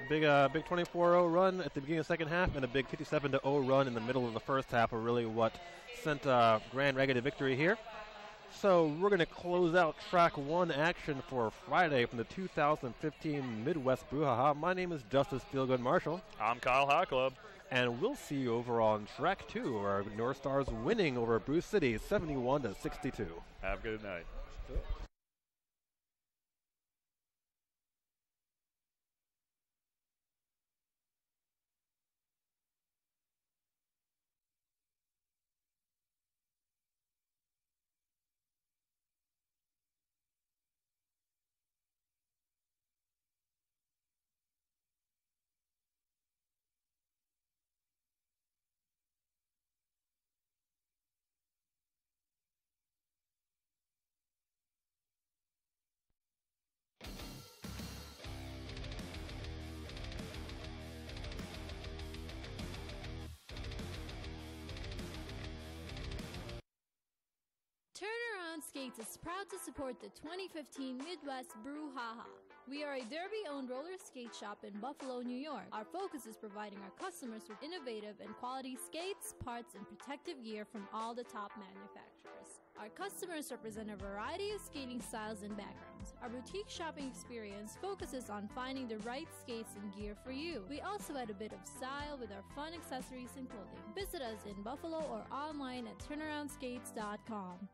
Speaker 1: Big 24-0 run at the beginning of the second half and a big 57-0 run in the middle of the first half are really what sent Grand Raggedy to victory here. So we're going to close out track 1 action for Friday from the 2015 Midwest Brouhaha. My name is Justice Feelgood Marshall.
Speaker 2: I'm Kyle High Club.
Speaker 1: And we'll see you over on track 2, where North Stars winning over Bruce City 71-62.
Speaker 2: Have a good night.
Speaker 8: Turnaround Skates is proud to support the 2015 Midwest Brouhaha. We are a Derby-owned roller skate shop in Buffalo, New York. Our focus is providing our customers with innovative and quality skates, parts, and protective gear from all the top manufacturers. Our customers represent a variety of skating styles and backgrounds. Our boutique shopping experience focuses on finding the right skates and gear for you. We also add a bit of style with our fun accessories and clothing. Visit us in Buffalo or online at turnaroundskates.com.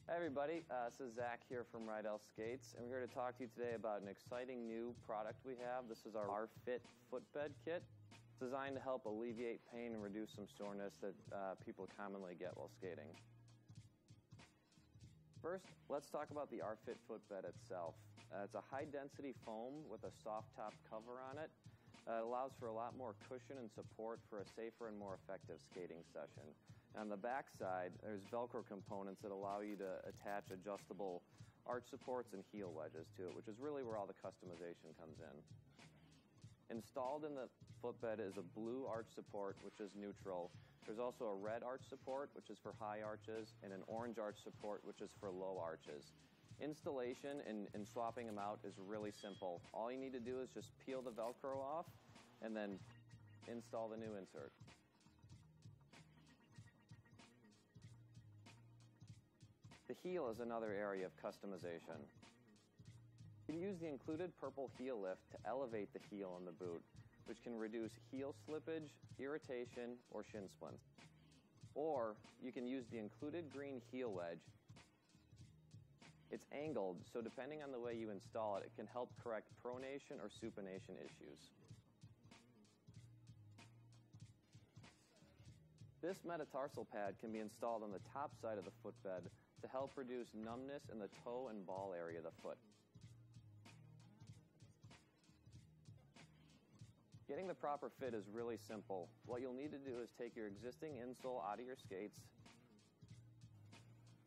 Speaker 9: Hi everybody, this is Zach here from Rydell Skates, and we're here to talk to you today about an exciting new product we have. This is our R-Fit footbed kit. It's designed to help alleviate pain and reduce some soreness that people commonly get while skating. First, let's talk about the R-Fit footbed itself. It's a high-density foam with a soft top cover on it. It allows for a lot more cushion and support for a safer and more effective skating session. On the back side, there's Velcro components that allow you to attach adjustable arch supports and heel wedges to it, which is really where all the customization comes in. Installed in the footbed is a blue arch support, which is neutral. There's also a red arch support, which is for high arches, and an orange arch support, which is for low arches. Installation and swapping them out is really simple. All you need to do is just peel the Velcro off and then install the new insert. The heel is another area of customization. You can use the included purple heel lift to elevate the heel in the boot, which can reduce heel slippage, irritation, or shin splints. Or you can use the included green heel wedge. It's angled, so depending on the way you install it, it can help correct pronation or supination issues. This metatarsal pad can be installed on the top side of the footbed to help reduce numbness in the toe and ball area of the foot. Getting the proper fit is really simple. What you'll need to do is take your existing insole out of your skates.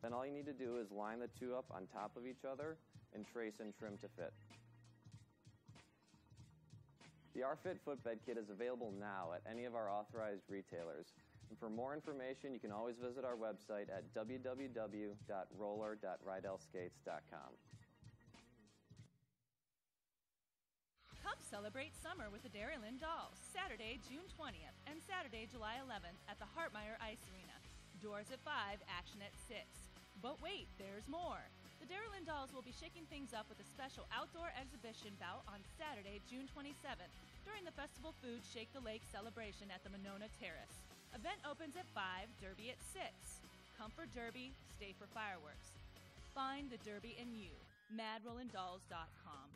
Speaker 9: Then all you need to do is line the two up on top of each other and trace and trim to fit. The R-Fit footbed kit is available now at any of our authorized retailers. And for more information, you can always visit our website at www.roller.rydellskates.com.
Speaker 10: Come celebrate summer with the Dairyland Dolls, Saturday, June 20th and Saturday, July 11th at the Hartmeyer Ice Arena. Doors at 5, action at 6. But wait, there's more. The Dairyland Dolls will be shaking things up with a special outdoor exhibition bout on Saturday, June 27th during the Festival Food Shake the Lake celebration at the Monona Terrace. Event opens at 5, Derby at 6. Come for Derby, stay for fireworks. Find the Derby in you. MadRollandDolls.com.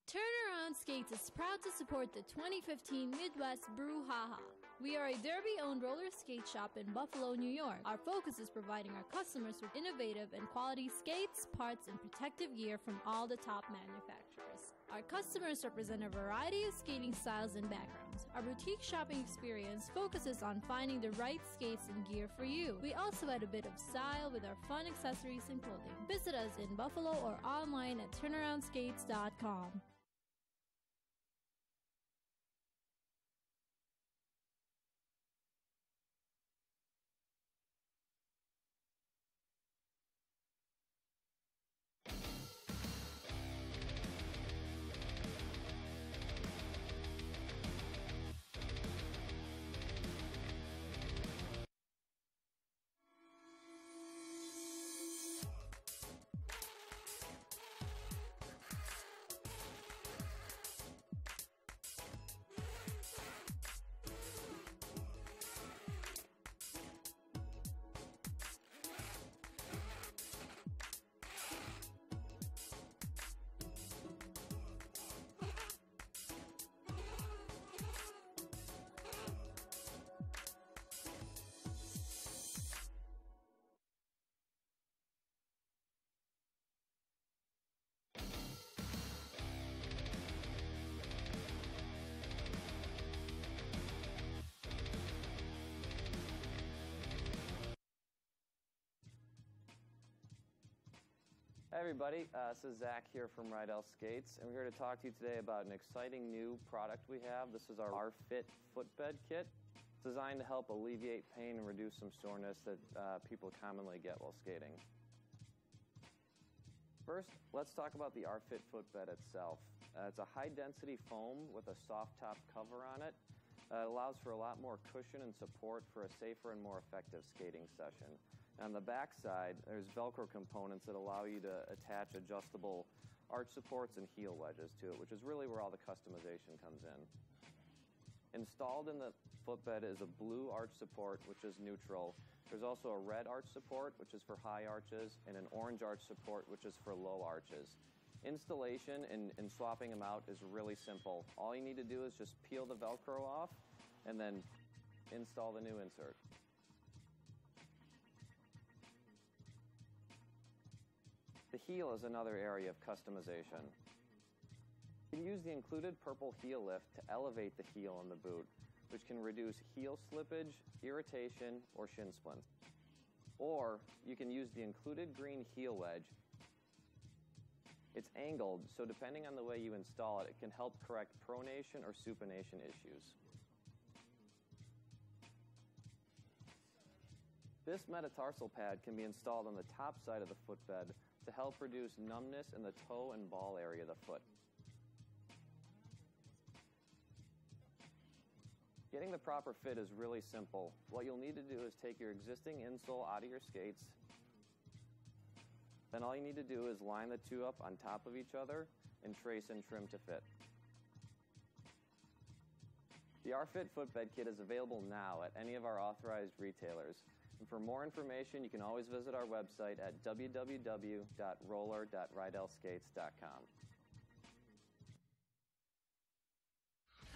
Speaker 8: Turnaround Skates is proud to support the 2015 Midwest Brouhaha. We are a Derby-owned roller skate shop in Buffalo, New York. Our focus is providing our customers with innovative and quality skates, parts, and protective gear from all the top manufacturers. Our customers represent a variety of skating styles and backgrounds. Our boutique shopping experience focuses on finding the right skates and gear for you. We also add a bit of style with our fun accessories and clothing. Visit us in Buffalo or online at turnaroundskates.com.
Speaker 9: Hey everybody, this is Zach here from Rydell Skates, and we're here to talk to you today about an exciting new product we have. This is our Fit footbed kit. It's designed to help alleviate pain and reduce some soreness that people commonly get while skating. First, let's talk about the Fit footbed itself. It's a high-density foam with a soft top cover on it. It allows for a lot more cushion and support for a safer and more effective skating session. On the back side, there's Velcro components that allow you to attach adjustable arch supports and heel wedges to it, which is really where all the customization comes in. Installed in the footbed is a blue arch support, which is neutral. There's also a red arch support, which is for high arches, and an orange arch support, which is for low arches. Installation and swapping them out is really simple. All you need to do is just peel the Velcro off and then install the new insert. The heel is another area of customization. You can use the included purple heel lift to elevate the heel in the boot, which can reduce heel slippage, irritation, or shin splints. Or you can use the included green heel wedge. It's angled, so depending on the way you install it, it can help correct pronation or supination issues. This metatarsal pad can be installed on the top side of the footbed to help reduce numbness in the toe and ball area of the foot. Getting the proper fit is really simple. What you'll need to do is take your existing insole out of your skates. Then all you need to do is line the two up on top of each other and trace and trim to fit. The R-Fit footbed kit is available now at any of our authorized retailers. And for more information, you can always visit our website at www.roller.rydellskates.com.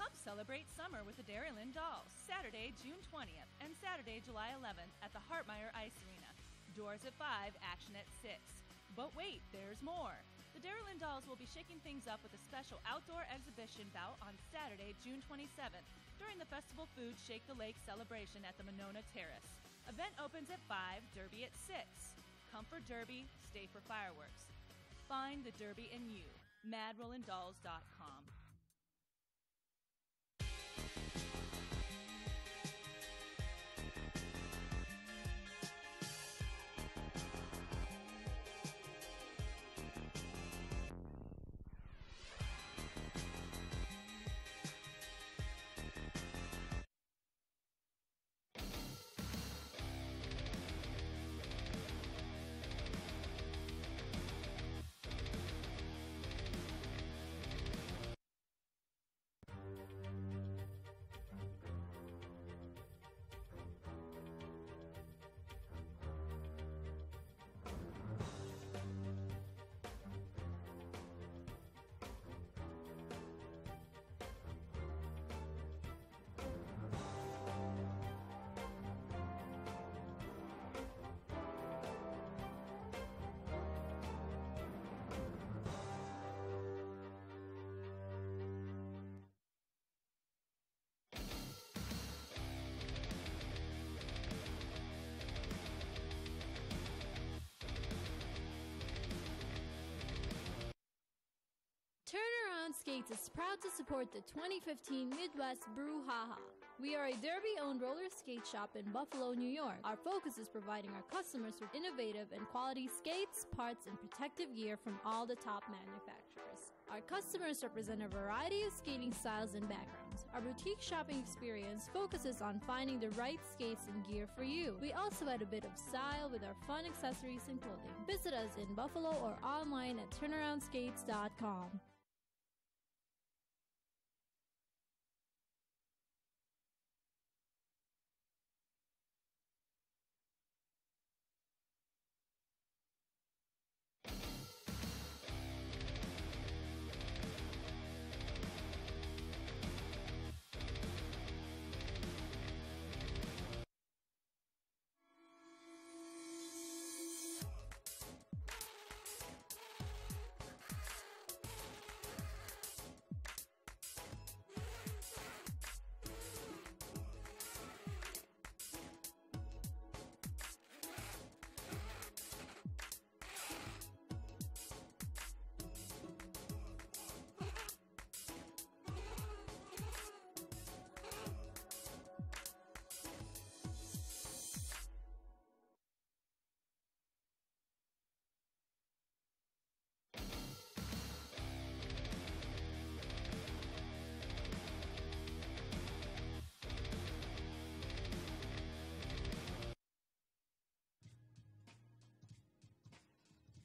Speaker 10: Come celebrate summer with the Dairyland Dolls, Saturday, June 20th and Saturday, July 11th at the Hartmeyer Ice Arena. Doors at 5, action at 6. But wait, there's more. The Dairyland Dolls will be shaking things up with a special outdoor exhibition bout on Saturday, June 27th during the Festival Food Shake the Lake celebration at the Monona Terrace. Event opens at 5, derby at 6. Come for derby, stay for fireworks. Find the derby in you. MadRollandDolls.com.
Speaker 8: Turnaround Skates is proud to support the 2015 Midwest Brouhaha. We are a Derby-owned roller skate shop in Buffalo, New York. Our focus is providing our customers with innovative and quality skates, parts, and protective gear from all the top manufacturers. Our customers represent a variety of skating styles and backgrounds. Our boutique shopping experience focuses on finding the right skates and gear for you. We also add a bit of style with our fun accessories and clothing. Visit us in Buffalo or online at turnaroundskates.com.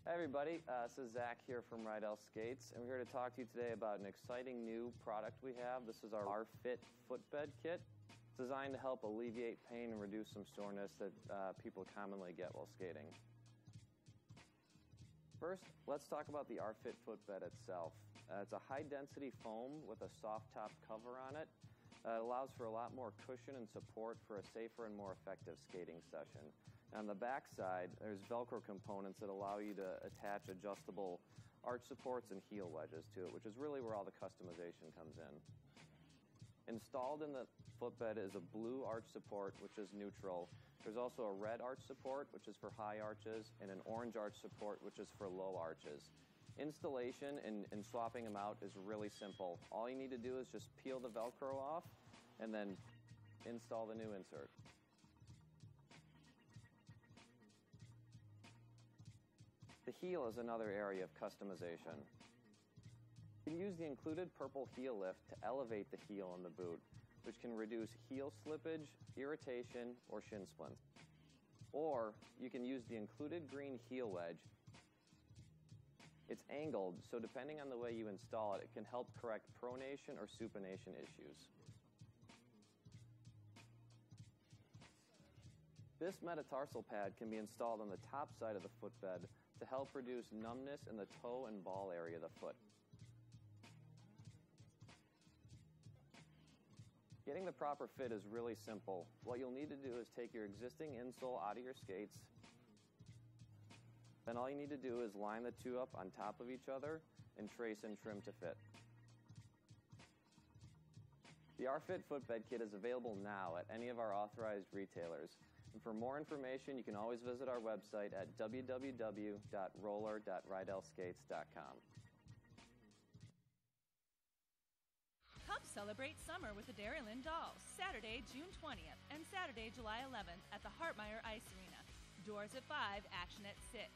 Speaker 9: Hi everybody, this is Zach here from Rydell Skates, and we're here to talk to you today about an exciting new product we have. This is our R-Fit footbed kit. It's designed to help alleviate pain and reduce some soreness that people commonly get while skating. First, let's talk about the R-Fit footbed itself. It's a high-density foam with a soft top cover on it. It allows for a lot more cushion and support for a safer and more effective skating session. On the back side, there's Velcro components that allow you to attach adjustable arch supports and heel wedges to it, which is really where all the customization comes in. Installed in the footbed is a blue arch support, which is neutral. There's also a red arch support, which is for high arches, and an orange arch support, which is for low arches. Installation and swapping them out is really simple. All you need to do is just peel the Velcro off and then install the new insert. The heel is another area of customization. You can use the included purple heel lift to elevate the heel in the boot. which can reduce heel slippage, irritation, or shin splints. Or you can use the included green heel wedge. It's angled, so depending on the way you install it, it can help correct pronation or supination issues. This metatarsal pad can be installed on the top side of the footbed to help reduce numbness in the toe and ball area of the foot. Getting the proper fit is really simple. What you'll need to do is take your existing insole out of your skates. Then all you need to do is line the two up on top of each other and trace and trim to fit. The RFit footbed kit is available now at any of our authorized retailers. And for more information, you can always visit our website at www.roller.rydellskates.com.
Speaker 10: Come celebrate summer with the Dairyland Dolls, Saturday, June 20th and Saturday, July 11th at the Hartmeyer Ice Arena. Doors at 5, action at 6.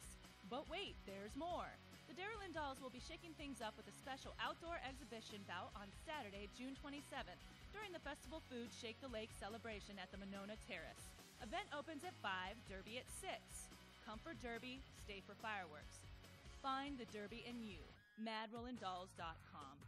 Speaker 10: But wait, there's more. The Dairyland Dolls will be shaking things up with a special outdoor exhibition bout on Saturday, June 27th during the Festival Food Shake the Lake celebration at the Monona Terrace. Event opens at 5, Derby at 6. Come for Derby, stay for fireworks. Find the Derby in you. MadRollandDolls.com.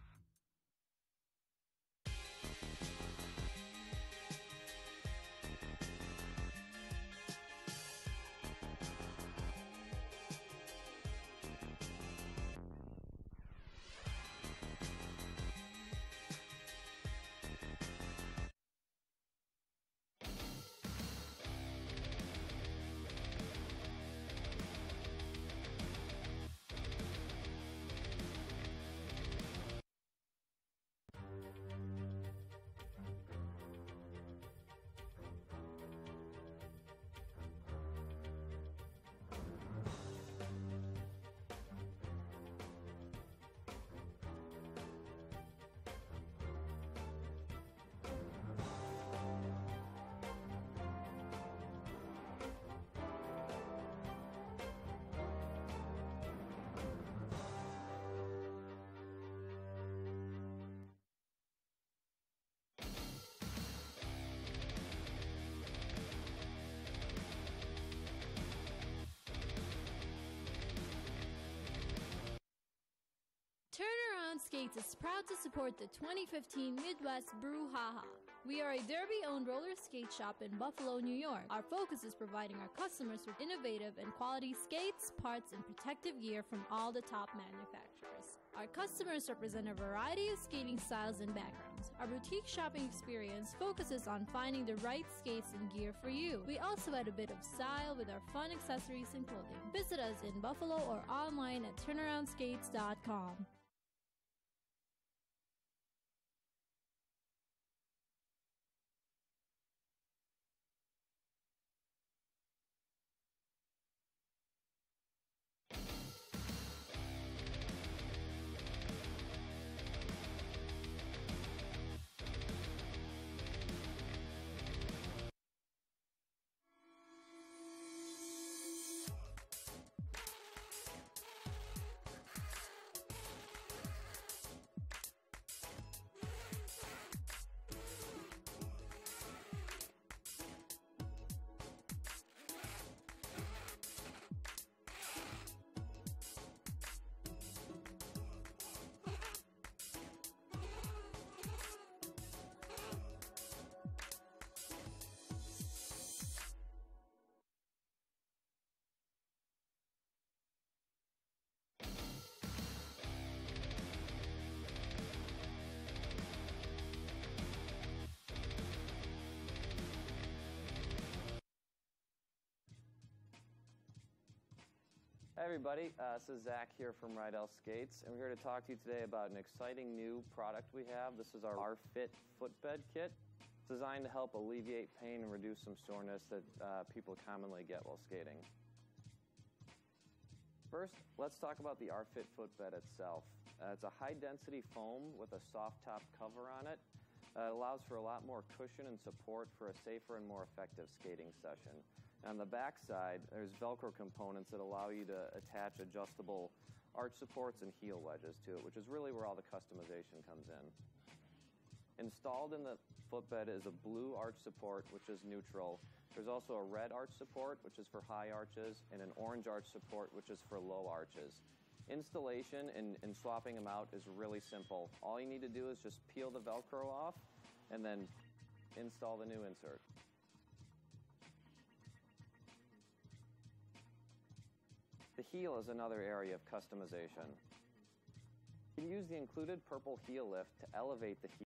Speaker 8: Turnaround Skates is proud to support the 2015 Midwest Brouhaha. We are a Derby-owned roller skate shop in Buffalo, New York. Our focus is providing our customers with innovative and quality skates, parts, and protective gear from all the top manufacturers. Our customers represent a variety of skating styles and backgrounds. Our boutique shopping experience focuses on finding the right skates and gear for you. We also add a bit of style with our fun accessories and clothing. Visit us in Buffalo or online at turnaroundskates.com.
Speaker 9: Hi everybody, this is Zach here from Rydell Skates, and we're here to talk to you today about an exciting new product we have. This is our RFit footbed kit. It's designed to help alleviate pain and reduce some soreness that people commonly get while skating. First, let's talk about the RFit footbed itself. It's a high-density foam with a soft top cover on it. It allows for a lot more cushion and support for a safer and more effective skating session. On the back side, there's Velcro components that allow you to attach adjustable arch supports and heel wedges to it, which is really where all the customization comes in. Installed in the footbed is a blue arch support, which is neutral. There's also a red arch support, which is for high arches, and an orange arch support, which is for low arches. Installation and swapping them out is really simple. All you need to do is just peel the Velcro off and then install the new insert. The heel is another area of customization. You can use the included purple heel lift to elevate the heel